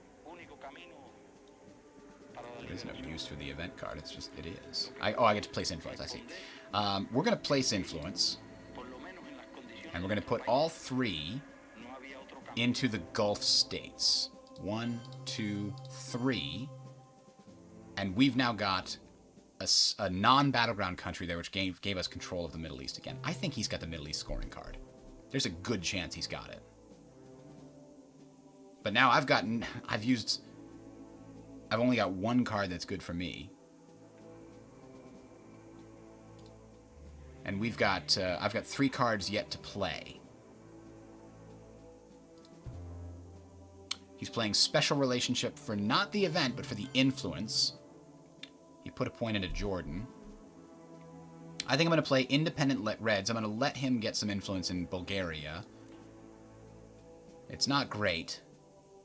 There is no use for the event card, it's just, it is. I get to place influence, I see. We're going to place influence, and we're going to put all 3 into the Gulf states. 1, 2, 3. And we've now got a non-battleground country there, which gave us control of the Middle East again. I think he's got the Middle East scoring card. There's a good chance he's got it. But now I've only got 1 card that's good for me. And I've got 3 cards yet to play. He's playing special relationship for not the event, but for the influence. He put a point into Jordan. I think I'm going to play independent Reds. I'm going to let him get some influence in Bulgaria. It's not great,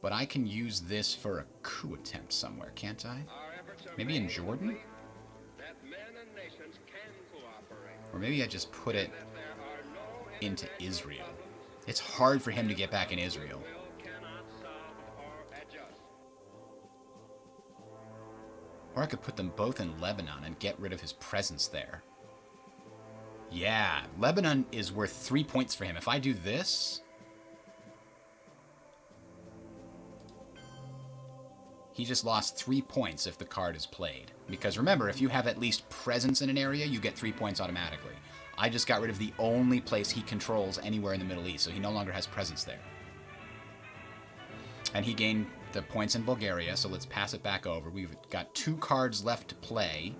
but I can use this for a coup attempt somewhere, can't I? Maybe in Jordan? Or maybe I just put it into Israel. It's hard for him to get back in Israel. Or I could put them both in Lebanon and get rid of his presence there. Yeah, Lebanon is worth 3 points for him. If I do this... He just lost 3 points if the card is played. Because remember, if you have at least presence in an area, you get 3 points automatically. I just got rid of the only place he controls anywhere in the Middle East, so he no longer has presence there. And he gained the points in Bulgaria, so let's pass it back over. We've got 2 cards left to play.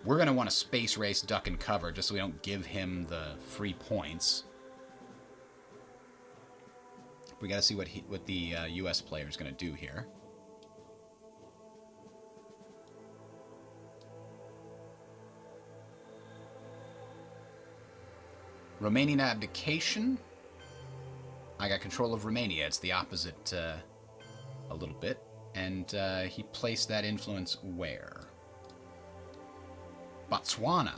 We're going to want to space race, duck, and cover, just so we don't give him the free points. We got to see what the U.S. player is going to do here. Romanian abdication. I got control of Romania. It's the opposite a little bit. And he placed that influence where? Botswana.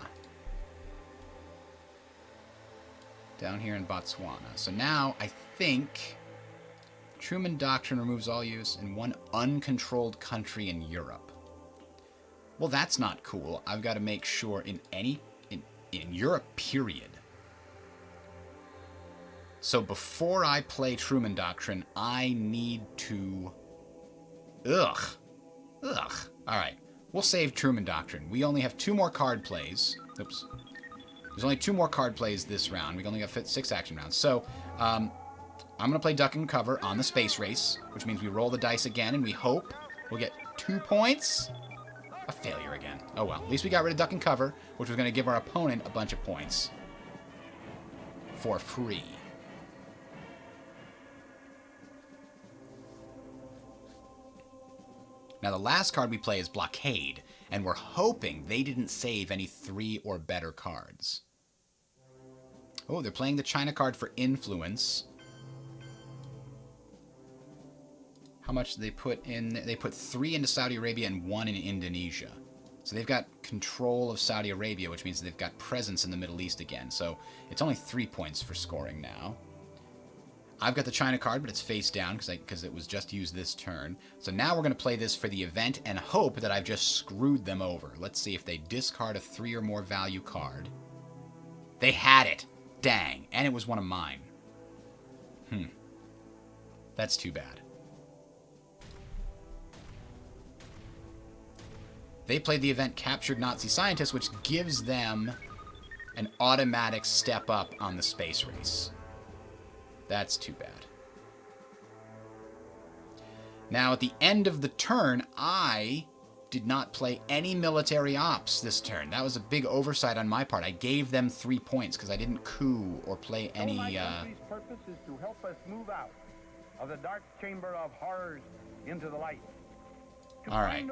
Down here in Botswana. So now I think Truman Doctrine removes all use in one uncontrolled country in Europe. Well, that's not cool. I've got to make sure in Europe, period. So before I play Truman Doctrine, I need to... Ugh. Alright. We'll save Truman Doctrine. We only have 2 more card plays. Oops. There's only 2 more card plays this round. We've only got 6 action rounds. So, I'm going to play Duck and Cover on the Space Race, which means we roll the dice again, and we hope we'll get 2 points. A failure again. Oh well. At least we got rid of Duck and Cover, which was going to give our opponent a bunch of points. For free. Now, the last card we play is Blockade, and we're hoping they didn't save any 3 or better cards. Oh, they're playing the China card for influence. How much did they put in? They put 3 into Saudi Arabia and 1 in Indonesia. So they've got control of Saudi Arabia, which means they've got presence in the Middle East again. So it's only 3 points for scoring now. I've got the China card, but it's face down because it was just used this turn. So now we're going to play this for the event and hope that I've just screwed them over. Let's see if they discard a 3 or more value card. They had it. Dang. And it was one of mine. That's too bad. They played the event Captured Nazi Scientists, which gives them an automatic step up on the space race. That's too bad. Now, at the end of the turn, I did not play any military ops this turn. That was a big oversight on my part. I gave them 3 points because I didn't coup or play any... My country's purpose is to help us move out of the dark chamber of horrors into the light. All right.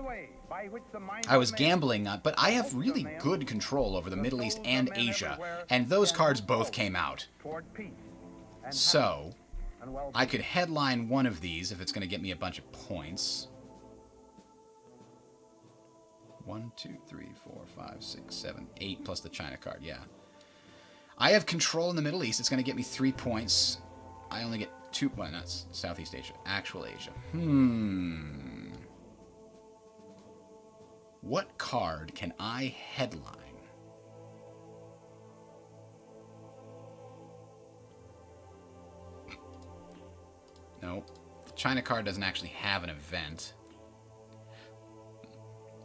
I was gambling, but I have really good control over the Middle East and Asia, and those cards both came out. So, I could headline one of these if it's going to get me a bunch of points. 1, 2, 3, 4, 5, 6, 7, 8 plus the China card, yeah. I have control in the Middle East. It's going to get me 3 points. I only get 2, well, not Southeast Asia, actual Asia. What card can I headline? Nope. The China card doesn't actually have an event.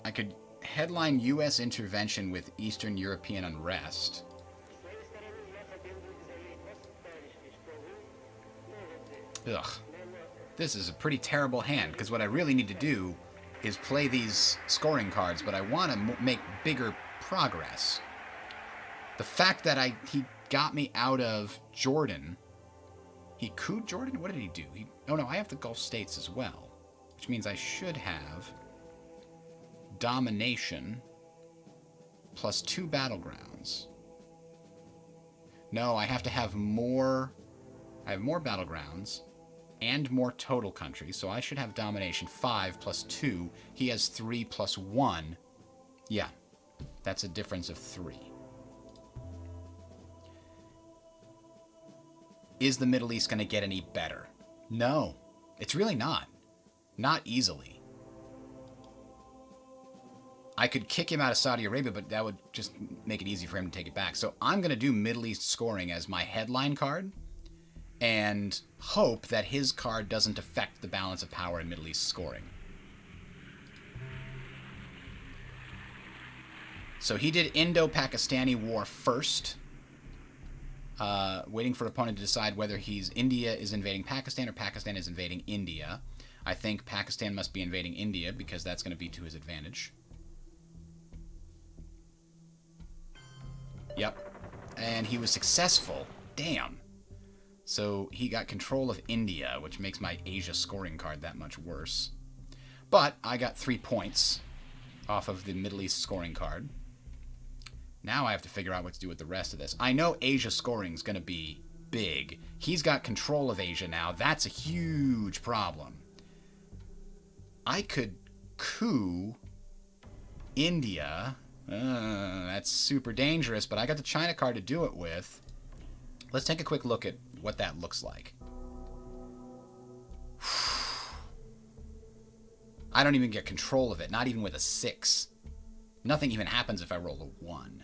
I could headline U.S. intervention with Eastern European unrest. Ugh. This is a pretty terrible hand, because what I really need to do is play these scoring cards, but I want to make bigger progress. The fact that he got me out of Jordan... He couped Jordan? What did he do? Oh no, I have the Gulf States as well. Which means I should have domination plus 2 battlegrounds. No, I have to have more... I have more battlegrounds and more total countries, so I should have domination 5 plus 2. He has 3 plus 1. Yeah, that's a difference of 3. Is the Middle East going to get any better? No, it's really not. Not easily. I could kick him out of Saudi Arabia, but that would just make it easy for him to take it back. So I'm going to do Middle East scoring as my headline card and hope that his card doesn't affect the balance of power in Middle East scoring. So he did Indo-Pakistani War first. Waiting for an opponent to decide whether India is invading Pakistan or Pakistan is invading India. I think Pakistan must be invading India because that's going to be to his advantage. Yep. And he was successful. Damn. So he got control of India, which makes my Asia scoring card that much worse. But I got 3 points off of the Middle East scoring card. Now I have to figure out what to do with the rest of this. I know Asia scoring is going to be big. He's got control of Asia now. That's a huge problem. I could coup India. That's super dangerous, but I got the China card to do it with. Let's take a quick look at what that looks like. I don't even get control of it, not even with a 6. Nothing even happens if I roll a 1.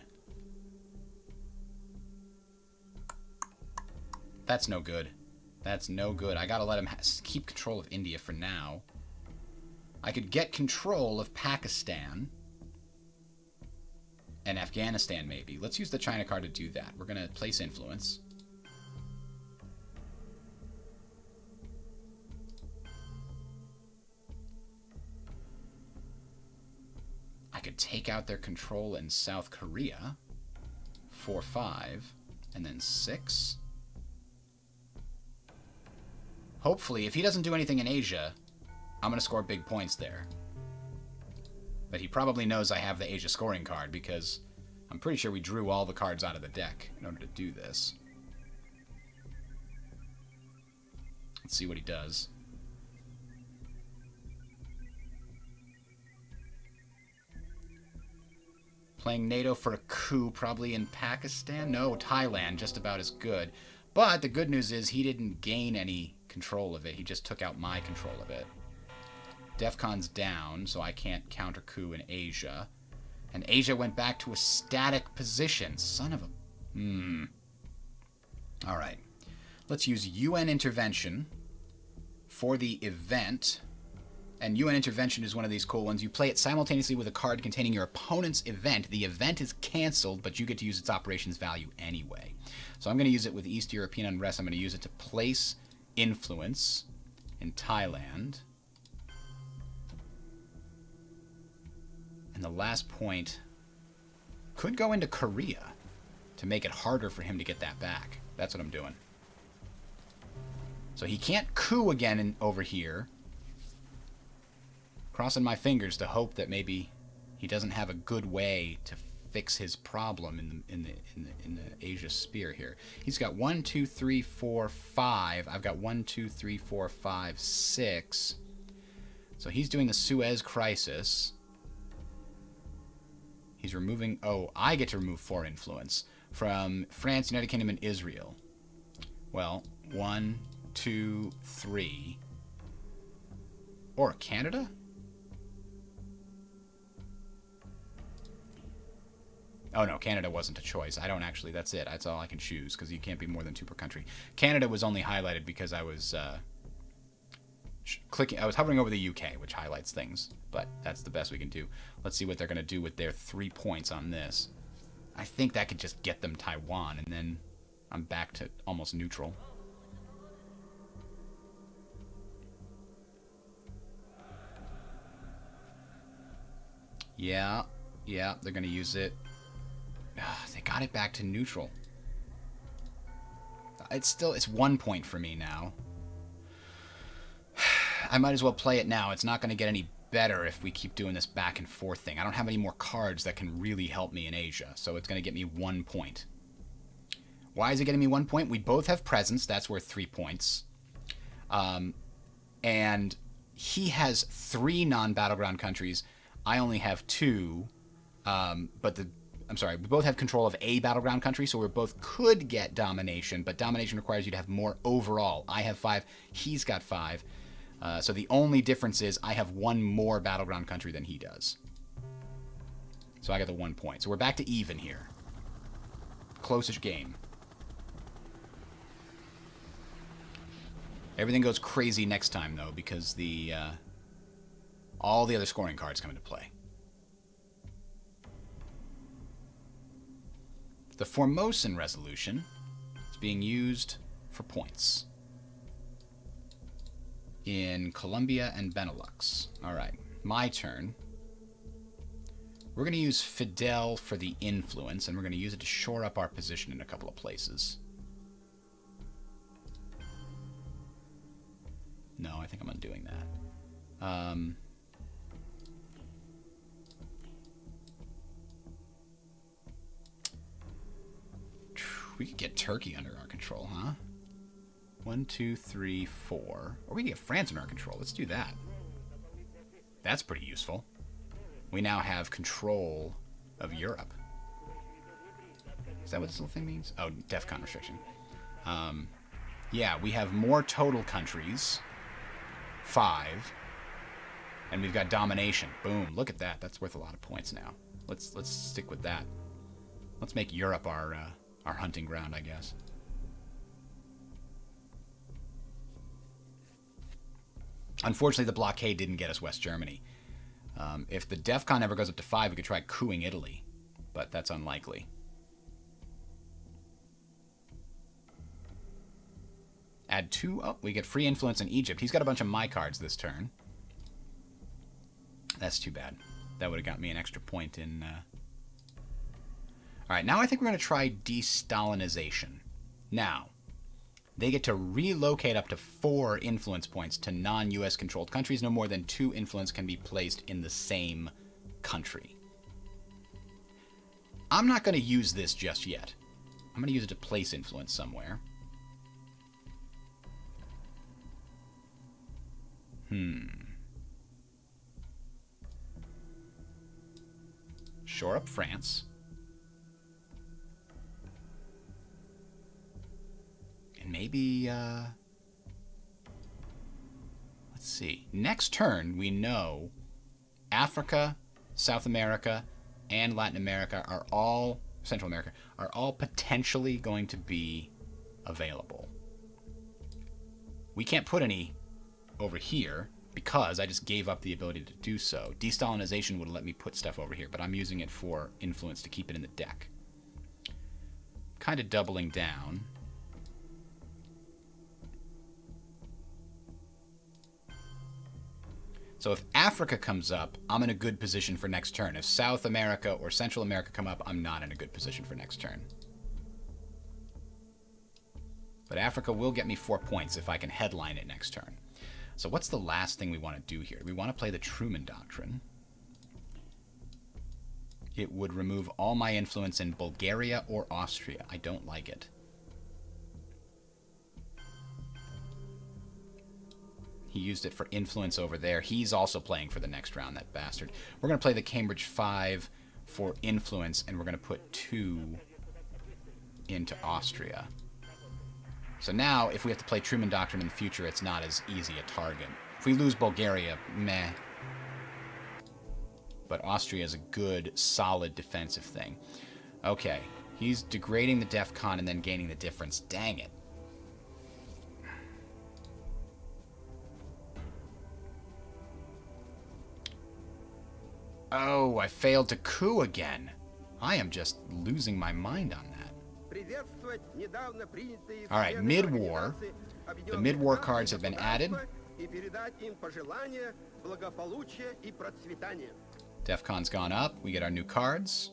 That's no good. That's no good. I gotta let him keep control of India for now. I could get control of Pakistan and Afghanistan, maybe. Let's use the China card to do that. We're gonna place influence. I could take out their control in South Korea. 4, 5, and then 6. Hopefully, if he doesn't do anything in Asia, I'm going to score big points there. But he probably knows I have the Asia scoring card because I'm pretty sure we drew all the cards out of the deck in order to do this. Let's see what he does. Playing NATO for a coup, probably in Pakistan? No, Thailand, just about as good. But the good news is he didn't gain any control of it. He just took out my control of it. DEFCON's down, so I can't counter coup in Asia. And Asia went back to a static position. Son of a... Alright. Let's use UN intervention for the event. And UN intervention is one of these cool ones. You play it simultaneously with a card containing your opponent's event. The event is canceled, but you get to use its operations value anyway. So I'm going to use it with East European unrest. I'm going to use it to place influence in Thailand. And the last point could go into Korea to make it harder for him to get that back. That's what I'm doing. So he can't coup again over here. Crossing my fingers to hope that maybe he doesn't have a good way to fix his problem in the Asia sphere here. He's got 1, 2, 3, 4, 5. I've got 1, 2, 3, 4, 5, 6. So he's doing the Suez Crisis. He's removing... Oh, I get to remove 4 influence from France, United Kingdom, and Israel. Well, 1, 2, 3. Or Canada? Oh, no, Canada wasn't a choice. I don't actually... That's it. That's all I can choose, because you can't be more than 2 per country. Canada was only highlighted because I was clicking... I was hovering over the UK, which highlights things. But that's the best we can do. Let's see what they're going to do with their 3 points on this. I think that could just get them Taiwan, and then I'm back to almost neutral. Yeah, they're going to use it. They got it back to neutral. It's 1 point for me now. I might as well play it now. It's not going to get any better if we keep doing this back and forth thing. I don't have any more cards that can really help me in Asia, so it's going to get me 1 point. Why is it getting me 1 point? We both have presence. That's worth 3 points. And he has 3 non-battleground countries. I only have 2. I'm sorry, we both have control of a battleground country, so we both could get domination, but domination requires you to have more overall. I have 5, he's got 5. So the only difference is I have 1 more battleground country than he does. So I got the 1 point. So we're back to even here. Closest game. Everything goes crazy next time, though, because all the other scoring cards come into play. The Formosan resolution is being used for points in Colombia and Benelux. All right, my turn. We're going to use Fidel for the influence, and we're going to use it to shore up our position in a couple of places. No, I think I'm undoing that. We could get Turkey under our control, huh? 1, 2, 3, 4. Or we can get France under our control. Let's do that. That's pretty useful. We now have control of Europe. Is that what this little thing means? Oh, DEFCON restriction. Yeah, we have more total countries. 5. And we've got domination. Boom. Look at that. That's worth a lot of points now. Let's stick with that. Let's make Europe our hunting ground, I guess. Unfortunately, the blockade didn't get us West Germany. If the DEFCON ever goes up to 5, we could try coupping Italy. But that's unlikely. Add 2. Oh, we get free influence in Egypt. He's got a bunch of my cards this turn. That's too bad. That would have got me an extra point in... Alright, now I think we're going to try de-Stalinization. Now, they get to relocate up to 4 influence points to non-US controlled countries. No more than 2 influence can be placed in the same country. I'm not going to use this just yet. I'm going to use it to place influence somewhere. Shore up France. And maybe, let's see. Next turn, we know Africa, South America, and Latin America are all, Central America, are all potentially going to be available. We can't put any over here because I just gave up the ability to do so. De-Stalinization would let me put stuff over here, but I'm using it for influence to keep it in the deck. Kind of doubling down. So if Africa comes up, I'm in a good position for next turn. If South America or Central America come up, I'm not in a good position for next turn. But Africa will get me 4 points if I can headline it next turn. So what's the last thing we want to do here? We want to play the Truman Doctrine. It would remove all my influence in Bulgaria or Austria. I don't like it. He used it for influence over there. He's also playing for the next round, that bastard. We're going to play the Cambridge 5 for influence, and we're going to put 2 into Austria. So now, if we have to play Truman Doctrine in the future, it's not as easy a target. If we lose Bulgaria, meh. But Austria is a good, solid defensive thing. Okay, he's degrading the DEFCON and then gaining the difference. Dang it. Oh, I failed to coup again. I am just losing my mind on that. Alright, mid-war. The mid-war cards have been added. DEFCON's gone up. We get our new cards.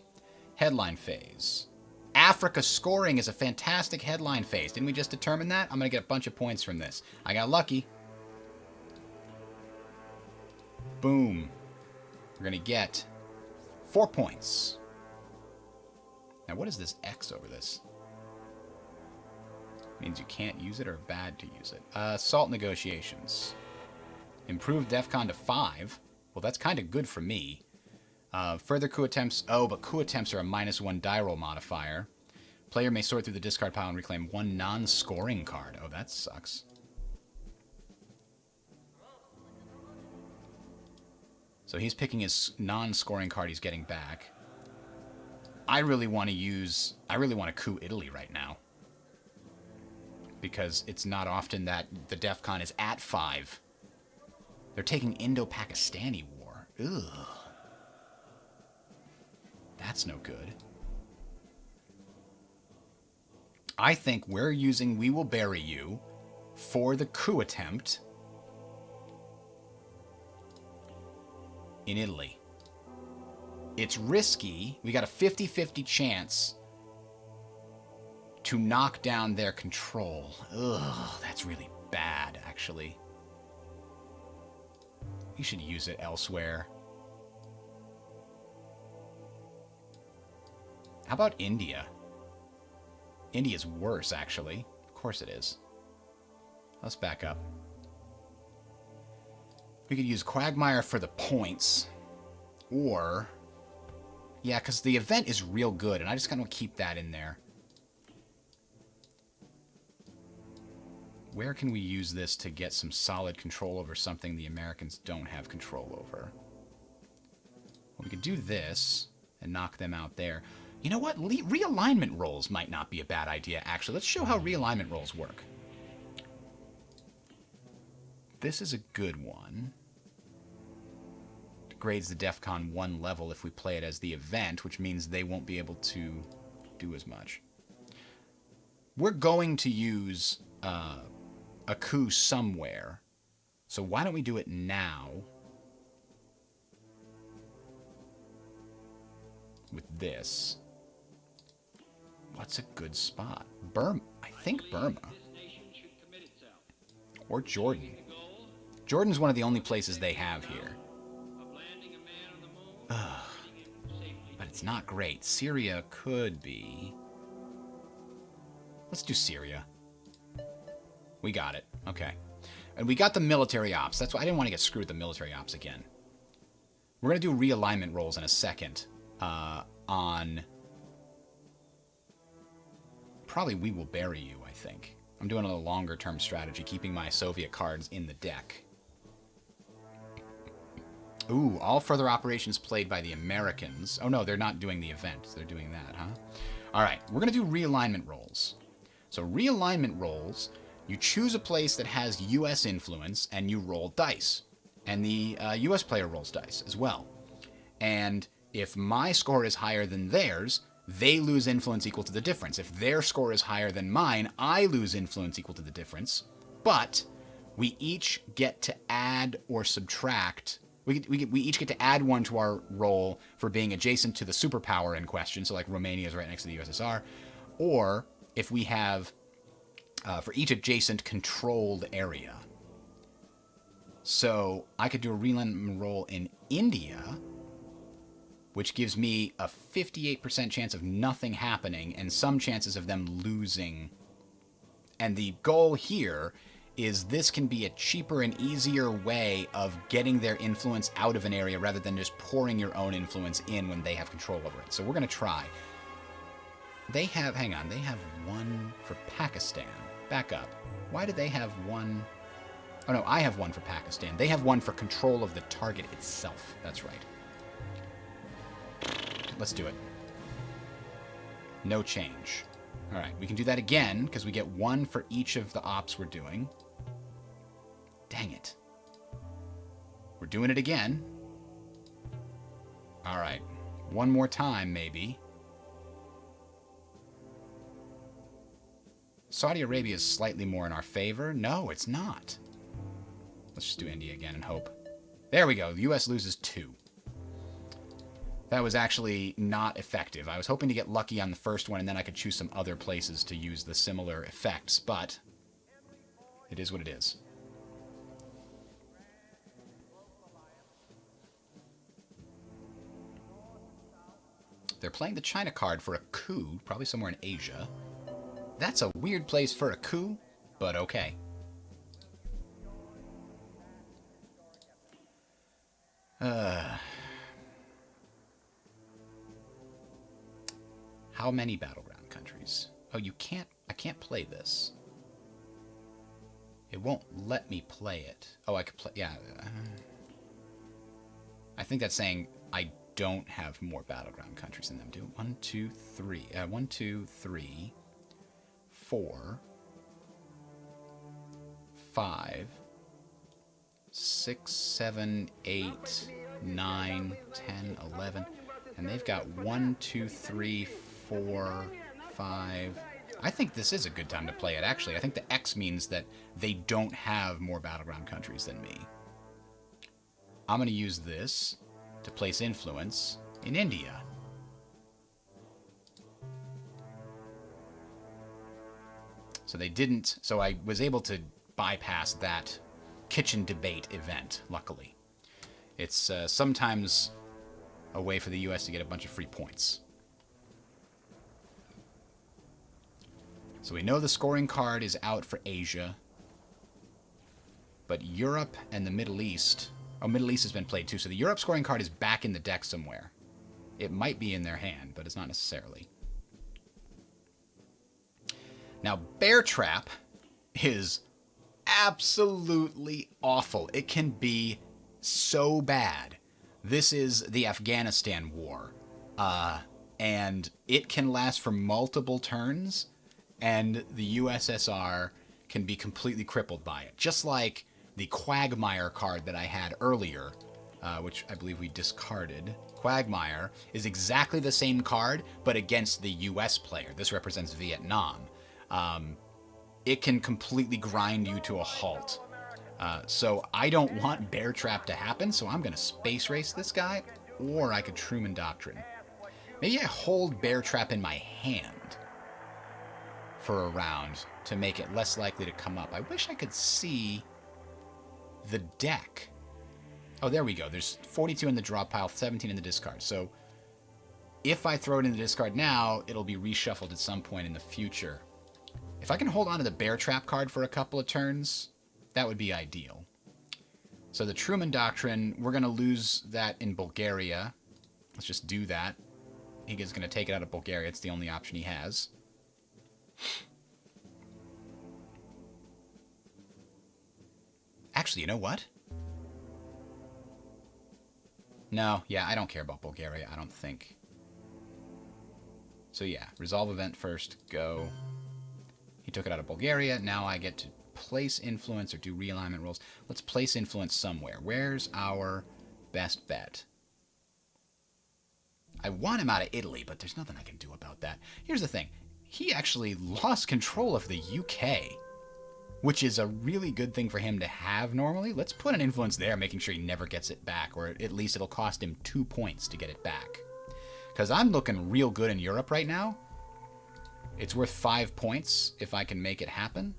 Headline phase. Africa scoring is a fantastic headline phase. Didn't we just determine that? I'm going to get a bunch of points from this. I got lucky. Boom. We're going to get 4 points. Now, what is this X over this? Means you can't use it or bad to use it. Salt negotiations. Improved DEFCON to 5. Well, that's kind of good for me. Further coup attempts. Oh, but coup attempts are a -1 die roll modifier. Player may sort through the discard pile and reclaim 1 non-scoring card. Oh, that sucks. So he's picking his non-scoring card he's getting back. I really want to coup Italy right now. Because it's not often that the DEFCON is at 5. They're taking Indo-Pakistani war. Ugh. That's no good. I think we're using We Will Bury You for the coup attempt in Italy. It's risky. We got a 50-50 chance to knock down their control. Ugh, that's really bad, actually. We should use it elsewhere. How about India? India's worse, actually. Of course it is. Let's back up. We could use Quagmire for the points. Or... yeah, because the event is real good, and I just kind of keep that in there. Where can we use this to get some solid control over something the Americans don't have control over? Well, we could do this and knock them out there. You know what? Realignment rolls might not be a bad idea, actually. Let's show how realignment rolls work. This is a good one. Degrades the DEFCON 1 level if we play it as the event, which means they won't be able to do as much. We're going to use a coup somewhere. So why don't we do it now with this? What's a good spot? Burma. I think Burma. Or Jordan. Jordan's one of the only places they have here. Ugh. But it's not great. Syria could be. Let's do Syria. We got it. Okay. And we got the military ops. That's why I didn't want to get screwed with the military ops again. We're going to do realignment rolls in a second. On... probably We Will Bury You, I think. I'm doing a longer term strategy, keeping my Soviet cards in the deck. Ooh, all further operations played by the Americans. Oh no, they're not doing the event. They're doing that, huh? Alright, we're going to do realignment rolls. So realignment rolls, you choose a place that has US influence and you roll dice. And the US player rolls dice as well. And if my score is higher than theirs, they lose influence equal to the difference. If their score is higher than mine, I lose influence equal to the difference. But we each get to add or subtract. We each get to add one to our roll for being adjacent to the superpower in question. So like Romania is right next to the USSR. Or if we have, for each adjacent controlled area. So I could do a realignment roll in India, which gives me a 58% chance of nothing happening and some chances of them losing. And the goal here is this can be a cheaper and easier way of getting their influence out of an area rather than just pouring your own influence in when they have control over it. So we're going to try. They have, hang on, they have one for Pakistan. Back up. Why do they have one? Oh no, I have one for Pakistan. They have one for control of the target itself. That's right. Let's do it. No change. All right, we can do that again because we get one for each of the ops we're doing. Dang it. We're doing it again. All right, one more time maybe. Saudi Arabia is slightly more in our favor. No, it's not. Let's just do India again and hope. There we go. The U.S. loses 2. That was actually not effective. I was hoping to get lucky on the first one, and then I could choose some other places to use the similar effects, but it is what it is. They're playing the China card for a coup, probably somewhere in Asia. That's a weird place for a coup, but okay. How many battleground countries? Oh, you can't... I can't play this. It won't let me play it. Oh, I could play... yeah. I think that's saying I don't have more battleground countries than them do. 1, 2, 3. 1, 2, 3, 4, 5, 6, 7, 8, 9, 10, 11. And they've got 1, 2, 3, 4, 5. I think this is a good time to play it, actually. I think the X means that they don't have more battleground countries than me. I'm going to use this to place influence in India. So they didn't... so I was able to bypass that kitchen debate event, luckily. It's sometimes a way for the U.S. to get a bunch of free points. So we know the scoring card is out for Asia. But Europe and the Middle East... Oh, Middle East has been played too. So the Europe scoring card is back in the deck somewhere. It might be in their hand, but it's not necessarily. Now, Bear Trap is absolutely awful. It can be so bad. This is the Afghanistan War. And it can last for multiple turns, and the USSR can be completely crippled by it. Just like the Quagmire card that I had earlier, which I believe we discarded. Quagmire is exactly the same card, but against the US player. This represents Vietnam. It can completely grind you to a halt. So I don't want Bear Trap to happen, so I'm going to space race this guy, or I could Truman Doctrine. Maybe I hold Bear Trap in my hand for a round to make it less likely to come up. I wish I could see the deck. Oh, there we go. There's 42 in the draw pile, 17 in the discard. So if I throw it in the discard now, it'll be reshuffled at some point in the future. If I can hold on to the Bear Trap card for a couple of turns, that would be ideal. So the Truman Doctrine, we're going to lose that in Bulgaria. Let's just do that. He is going to take it out of Bulgaria. It's the only option he has. Actually, you know what? No, yeah, I don't care about Bulgaria, I don't think. So yeah, resolve event first, go. He took it out of Bulgaria. Now I get to place influence or do realignment rolls. Let's place influence somewhere. Where's our best bet? I want him out of Italy, but there's nothing I can do about that. Here's the thing. He actually lost control of the UK, which is a really good thing for him to have normally. Let's put an influence there, making sure he never gets it back, or at least it'll cost him 2 points to get it back. Because I'm looking real good in Europe right now. It's worth 5 points if I can make it happen.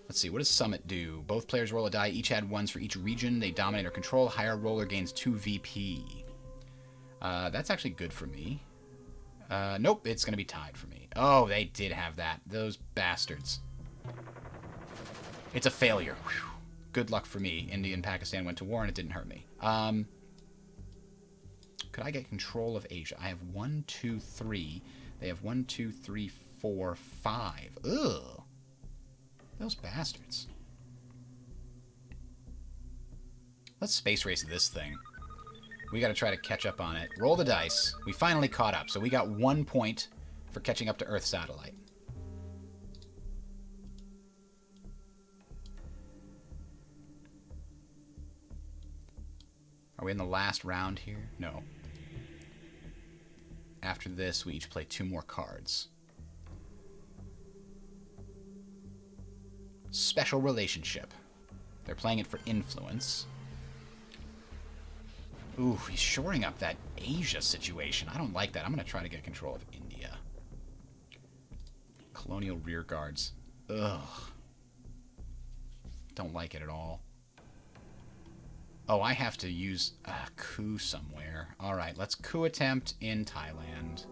Let's see, what does Summit do? Both players roll a die, each add ones for each region they dominate or control. Higher roller gains 2 VP. That's actually good for me. Nope, it's going to be tied for me. Oh, they did have that. Those bastards. It's a failure. Whew. Good luck for me. India and Pakistan went to war and it didn't hurt me. Could I get control of Asia? I have 1, 2, 3. They have 1, 2, 3, 4, 5. Ugh. Those bastards. Let's space race this thing. We got to try to catch up on it. Roll the dice. We finally caught up. So we got 1 point for catching up to Earth satellite. Are we in the last round here? No. After this, we each play 2 more cards. Special relationship. They're playing it for influence. Ooh, he's shoring up that Asia situation. I don't like that. I'm going to try to get control of India. Colonial rear guards. Ugh. Don't like it at all. Oh, I have to use a coup somewhere. All right, let's coup attempt in Thailand.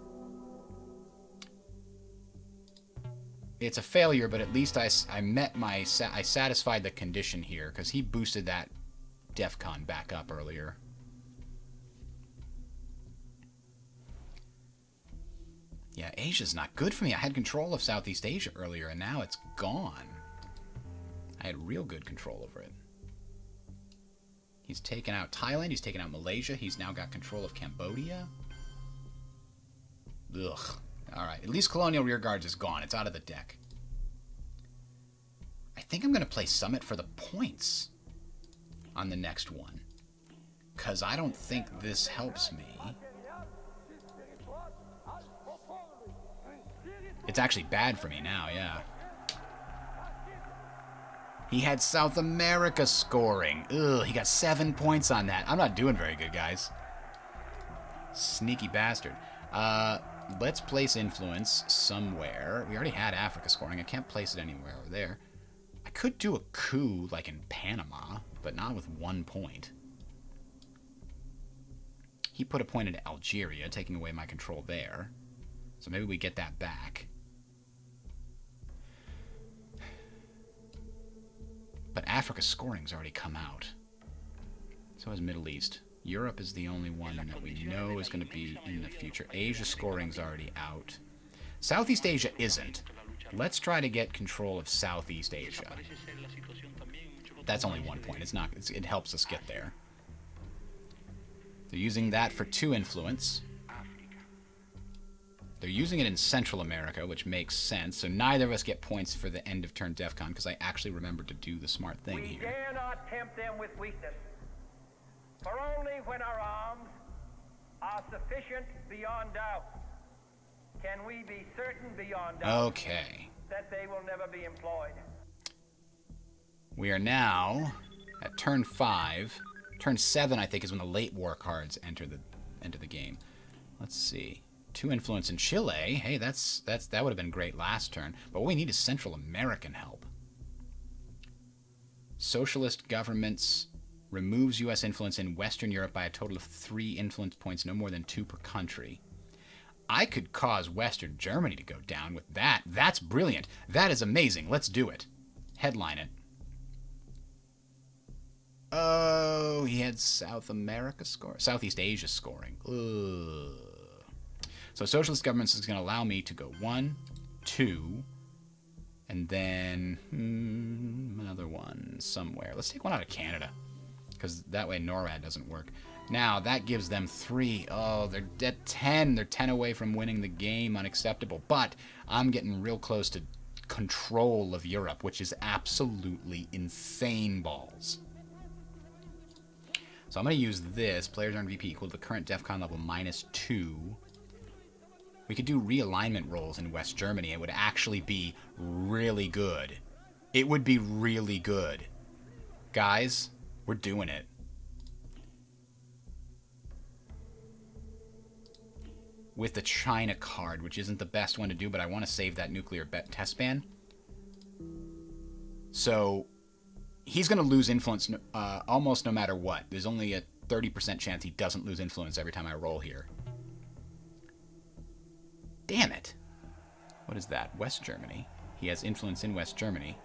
It's a failure, but at least I satisfied the condition here, because he boosted that DEFCON back up earlier. Yeah, Asia's not good for me. I had control of Southeast Asia earlier, and now it's gone. I had real good control over it. He's taken out Thailand. He's taken out Malaysia. He's now got control of Cambodia. Ugh. All right. At least Colonial Rearguards is gone. It's out of the deck. I think I'm going to play Summit for the points on the next one, because I don't think this helps me. It's actually bad for me now, yeah. He had South America scoring. Ugh, he got 7 points on that. I'm not doing very good, guys. Sneaky bastard. let's place influence somewhere. We already had Africa scoring. I can't place it anywhere over there. I could do a coup like in Panama, but not with 1 point. He put a point into Algeria, taking away my control there. So maybe we get that back. But Africa's scoring's already come out. So has Middle East. Europe is the only one that we know is going to be in the future. Asia scoring's already out. Southeast Asia isn't. Let's try to get control of Southeast Asia. That's only 1 point. It's not. It helps us get there. They're using that for 2 influence. They're using it in Central America, which makes sense. So neither of us get points for the end of turn DEFCON because I actually remembered to do the smart thing We here. dare not tempt them with weakness, for only when our arms are sufficient beyond doubt can we be certain beyond doubt Okay. that they will never be employed. We are now at turn 5. Turn 7, I think, is when the late war cards enter the game. Let's see. 2 influence in Chile. Hey, that would have been great last turn. But what we need is Central American help. Socialist governments removes U.S. influence in Western Europe by a total of 3 influence points, no more than 2 per country. I could cause Western Germany to go down with that. That's brilliant. That is amazing. Let's do it. Headline it. Oh, he had South America score. Southeast Asia scoring. Ugh. So socialist governments is going to allow me to go 1, 2, and then another one somewhere. Let's take one out of Canada, because that way NORAD doesn't work. Now, that gives them 3. Oh, they're at 10. They're 10 away from winning the game. Unacceptable. But I'm getting real close to control of Europe, which is absolutely insane balls. So I'm going to use this. Players earn VP equal to the current DEFCON level -2. We could do realignment rolls in West Germany. It would actually be really good. It would be really good. Guys, we're doing it. With the China card, which isn't the best one to do, but I want to save that nuclear test ban. So he's going to lose influence almost no matter what. There's only a 30% chance he doesn't lose influence every time I roll here. Damn it. What is that? West Germany. He has influence in West Germany.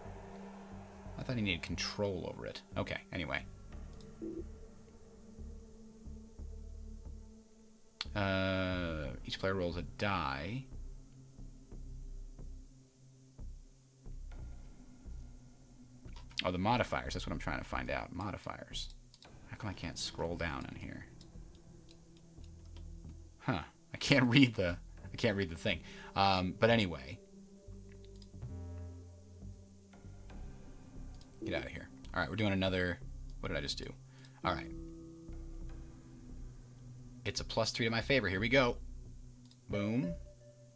I thought he needed control over it. Okay, anyway. Each player rolls a die. Oh, the modifiers. That's what I'm trying to find out. Modifiers. How come I can't scroll down in here? Huh. I can't read the thing. But anyway. Get out of here. All right, we're doing another... What did I just do? All right. It's a +3 to my favor. Here we go. Boom.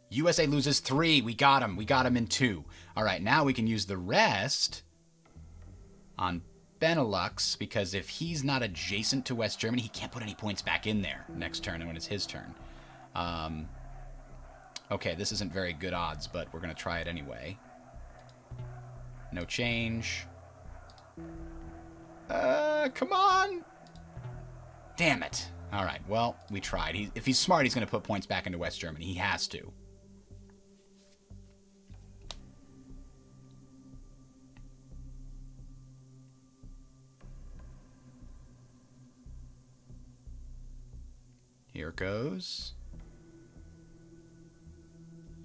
USA loses 3. We got him. We got him in 2. All right, now we can use the rest on Benelux, because if he's not adjacent to West Germany, he can't put any points back in there next turn when it's his turn. Okay, this isn't very good odds, but we're going to try it anyway. No change. Come on! Damn it. All right, well, we tried. If he's smart, he's going to put points back into West Germany. He has to. Here goes.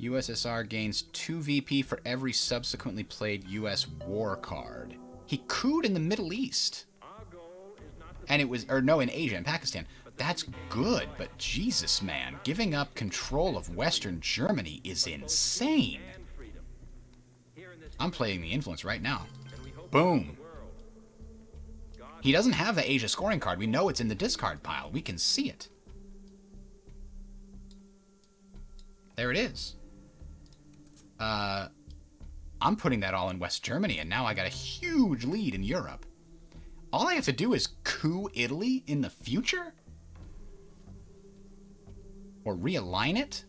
USSR gains 2 VP for every subsequently played US war card. He couped in the Middle East. And it was, or no, in Asia, in Pakistan. That's good, but Jesus, man, giving up control of Western Germany is insane. I'm playing the influence right now. Boom. He doesn't have the Asia scoring card. We know it's in the discard pile. We can see it. There it is. I'm putting that all in West Germany, and now I got a huge lead in Europe. All I have to do is coup Italy in the future? Or realign it?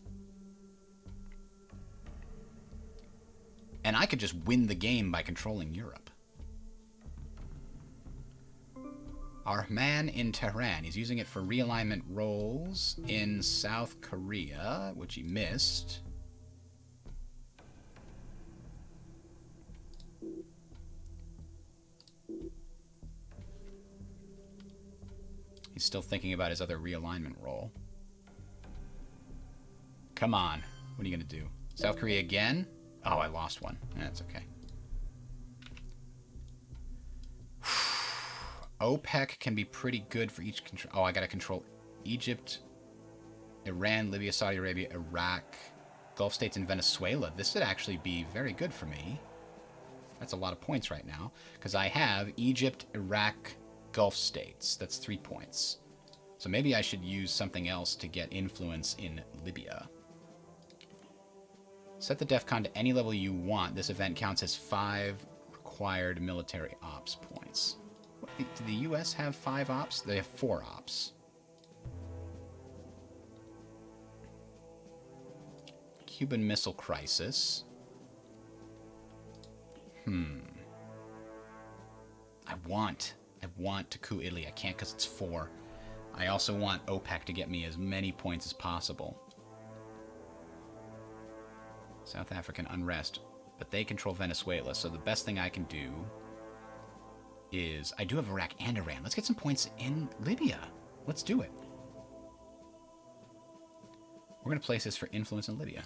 And I could just win the game by controlling Europe. Our man in Tehran, he's using it for realignment rolls in South Korea, which he missed. He's still thinking about his other realignment roll. Come on. What are you going to do? South Korea again? Oh, I lost one. That's okay. OPEC can be pretty good for each control. Oh, I got to control Egypt, Iran, Libya, Saudi Arabia, Iraq, Gulf states, and Venezuela. This would actually be very good for me. That's a lot of points right now, because I have Egypt, Iraq, Gulf states. That's 3 points. So maybe I should use something else to get influence in Libya. Set the DEFCON to any level you want. This event counts as 5 required military ops points. What, do the US have 5 ops? They have 4 ops. Cuban Missile Crisis. I want to coup Italy. I can't because it's 4. I also want OPEC to get me as many points as possible. South African unrest. But they control Venezuela, so the best thing I can do is... I do have Iraq and Iran. Let's get some points in Libya. Let's do it. We're going to place this for influence in Libya.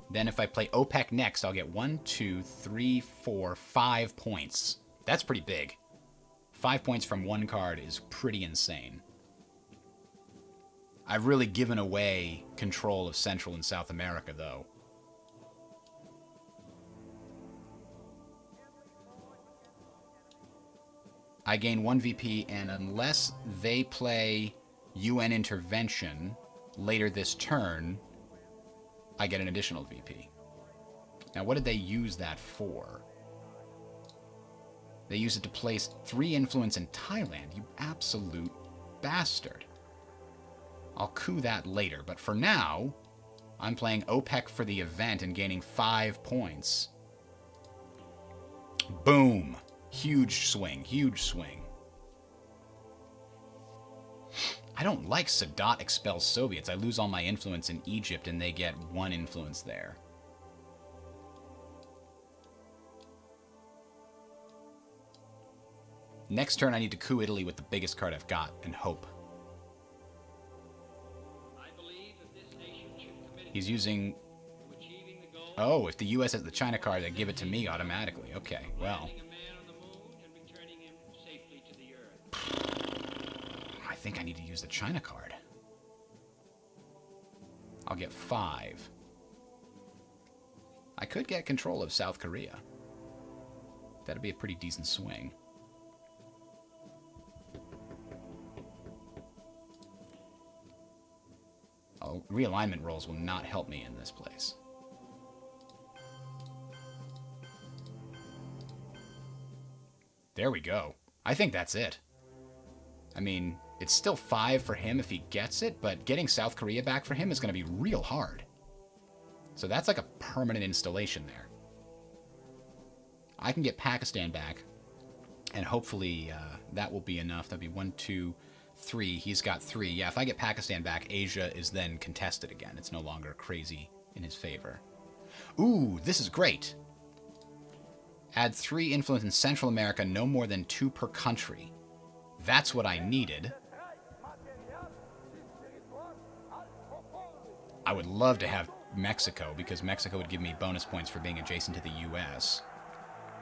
Then if I play OPEC next, I'll get 1, 2, 3, 4, 5 points. That's pretty big. 5 points from one card is pretty insane. I've really given away control of Central and South America, though. I gain 1 VP, and unless they play UN intervention later this turn, I get an additional VP. Now, what did they use that for? They used it to place 3 influence in Thailand, you absolute bastard. I'll coup that later, but for now, I'm playing OPEC for the event and gaining 5 points. Boom! Huge swing, huge swing. I don't like Sadat expels Soviets. I lose all my influence in Egypt and they get 1 influence there. Next turn I need to coup Italy with the biggest card I've got and hope. He's using... Oh, if the US has the China card, they give it to me automatically. Okay, well... I think I need to use the China card. I'll get 5. I could get control of South Korea. That'd be a pretty decent swing. Oh, realignment rolls will not help me in this place. There we go. I think that's it. I mean, it's still 5 for him if he gets it, but getting South Korea back for him is going to be real hard. So that's like a permanent installation there. I can get Pakistan back, and hopefully that will be enough. That'll be 1, 2, 3. He's got 3. Yeah, if I get Pakistan back, Asia is then contested again. It's no longer crazy in his favor. Ooh, this is great. Add 3 influence in Central America, no more than 2 per country. That's what I needed. I would love to have Mexico, because Mexico would give me bonus points for being adjacent to the US.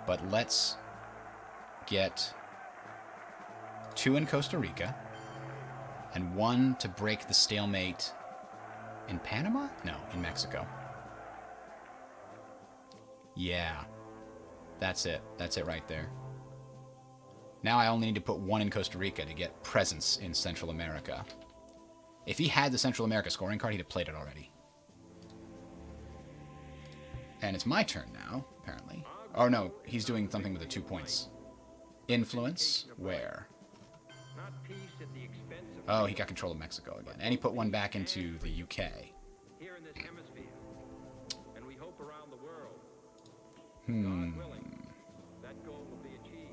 But let's get 2 in Costa Rica, and 1 to break the stalemate in Panama? No, in Mexico. Yeah. That's it. That's it right there. Now I only need to put 1 in Costa Rica to get presence in Central America. If he had the Central America scoring card, he'd have played it already. And it's my turn now, apparently. Oh no, he's doing something with the 2 points. Influence? Where? Oh, he got control of Mexico again. And he put 1 back into the UK.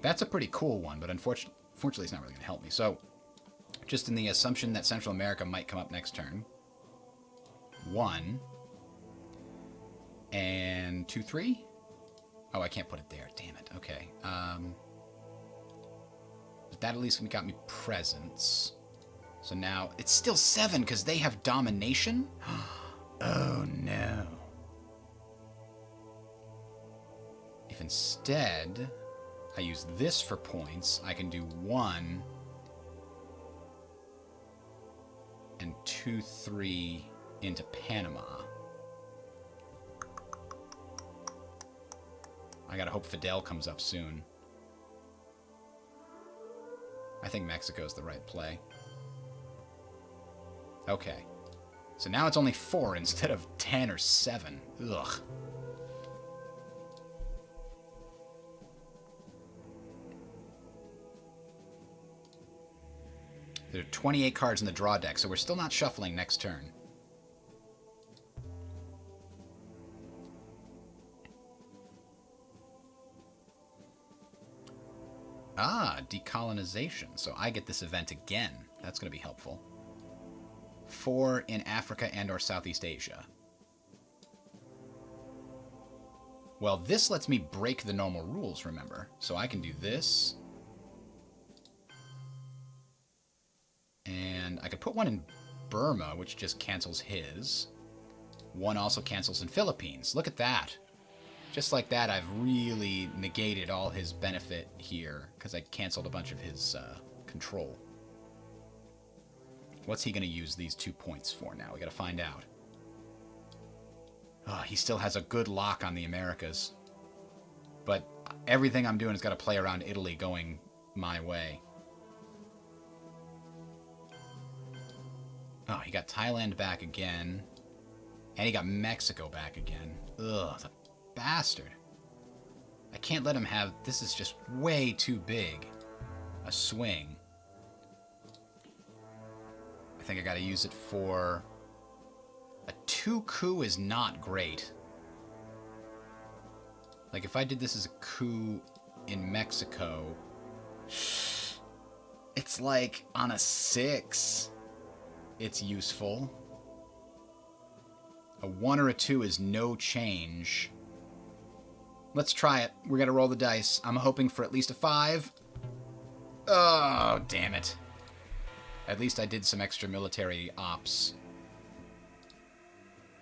That's a pretty cool one, but unfortunately it's not really going to help me. So, just in the assumption that Central America might come up next turn. 1. And 2, 3? Oh, I can't put it there. Damn it. Okay. But that at least got me presents. So now, it's still 7 because they have domination? Oh, no. If instead I use this for points, I can do 1 and 2, 3 into Panama. I gotta hope Fidel comes up soon. I think Mexico's the right play. Okay. So now it's only 4 instead of 10 or 7. Ugh. There are 28 cards in the draw deck, so we're still not shuffling next turn. Ah, decolonization. So I get this event again. That's going to be helpful. 4 in Africa and or Southeast Asia. Well, this lets me break the normal rules, remember. So I can do this. And I could put 1 in Burma, which just cancels his. 1 also cancels in Philippines. Look at that. Just like that, I've really negated all his benefit here, because I canceled a bunch of his control. What's he going to use these 2 points for now? We got to find out. Oh, he still has a good lock on the Americas. But everything I'm doing has got to play around Italy going my way. Oh, he got Thailand back again. And he got Mexico back again. Ugh, the bastard. I can't let him have... This is just way too big a swing. I think I gotta use it for... A 2 coup is not great. Like, if I did this as a coup in Mexico... It's like, on a 6... It's useful. A 1 or a 2 is no change. Let's try it. We're gonna roll the dice. I'm hoping for at least a 5. Oh, damn it. At least I did some extra military ops.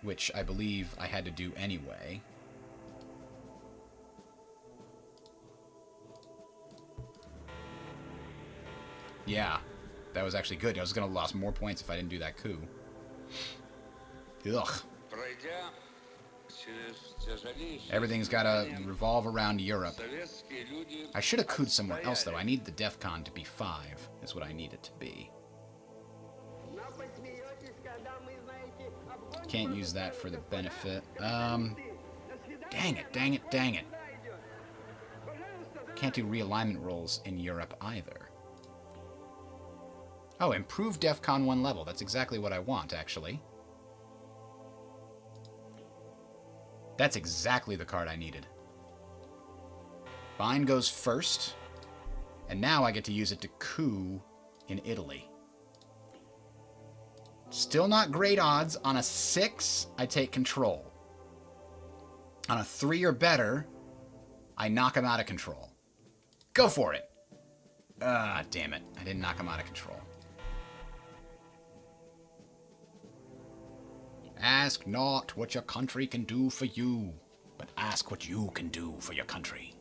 Which I believe I had to do anyway. Yeah. That was actually good. I was going to lose more points if I didn't do that coup. Ugh. Everything's got to revolve around Europe. I should have couped somewhere else, though. I need the DEFCON to be 5, is what I need it to be. Can't use that for the benefit. Dang it, dang it, dang it. Can't do realignment rolls in Europe either. Oh, improve DEFCON 1 level. That's exactly what I want, actually. That's exactly the card I needed. Bind goes first. And now I get to use it to coup in Italy. Still not great odds. On a 6, I take control. On a 3 or better, I knock him out of control. Go for it! Ah, damn it. I didn't knock him out of control. Ask not what your country can do for you, but ask what you can do for your country.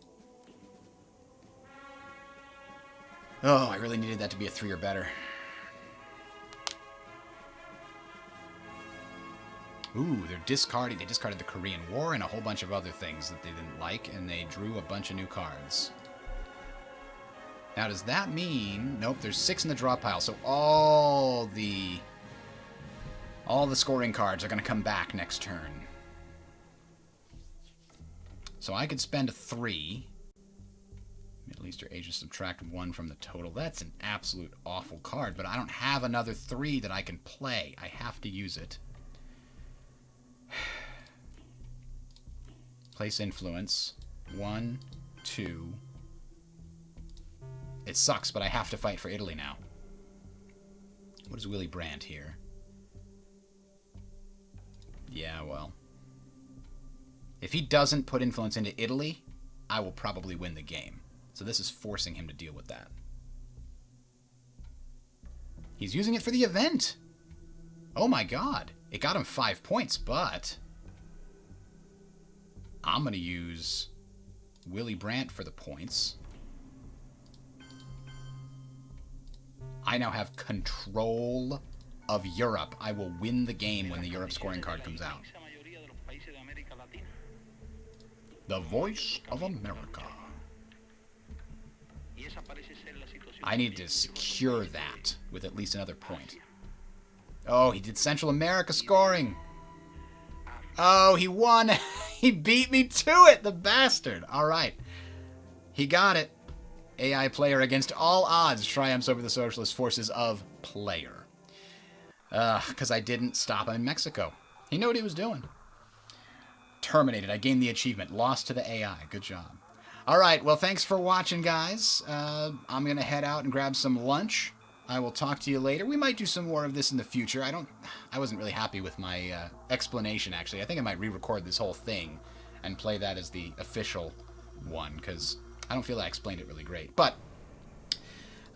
Oh, I really needed that to be a 3 or better. Ooh, they're discarding. They discarded the Korean War and a whole bunch of other things that they didn't like, and they drew a bunch of new cards. Now, does that mean... Nope, there's 6 in the draw pile, so all the scoring cards are going to come back next turn. So I could spend a 3. Middle East or Asia, subtract 1 from the total. That's an absolute awful card, but I don't have another 3 that I can play. I have to use it. Place influence. 1, 2. It sucks, but I have to fight for Italy now. What is Willy Brandt here? Yeah, well. If he doesn't put influence into Italy, I will probably win the game. So this is forcing him to deal with that. He's using it for the event. Oh my god. It got him 5 points, but I'm going to use Willy Brandt for the points. I now have control of Europe. I will win the game when the Europe scoring card comes out. The voice of America. I need to secure that with at least another point. Oh, he did Central America scoring. Oh, he won. He beat me to it, the bastard. All right. He got it. AI player against all odds triumphs over the socialist forces of player. Because I didn't stop him in Mexico. He knew what he was doing. Terminated. I gained the achievement. Lost to the AI. Good job. All right. Well, thanks for watching, guys. I'm going to head out and grab some lunch. I will talk to you later. We might do some more of this in the future. I wasn't really happy with my explanation, actually. I think I might re-record this whole thing and play that as the official one, because I don't feel I explained it really great. But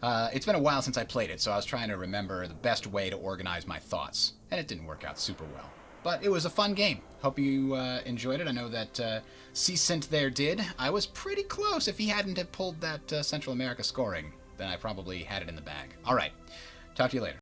it's been a while since I played it, so I was trying to remember the best way to organize my thoughts, and it didn't work out super well. But it was a fun game. Hope you enjoyed it. I know that C-Cint there did. I was pretty close. If he hadn't have pulled that Central America scoring, then I probably had it in the bag. All right. Talk to you later.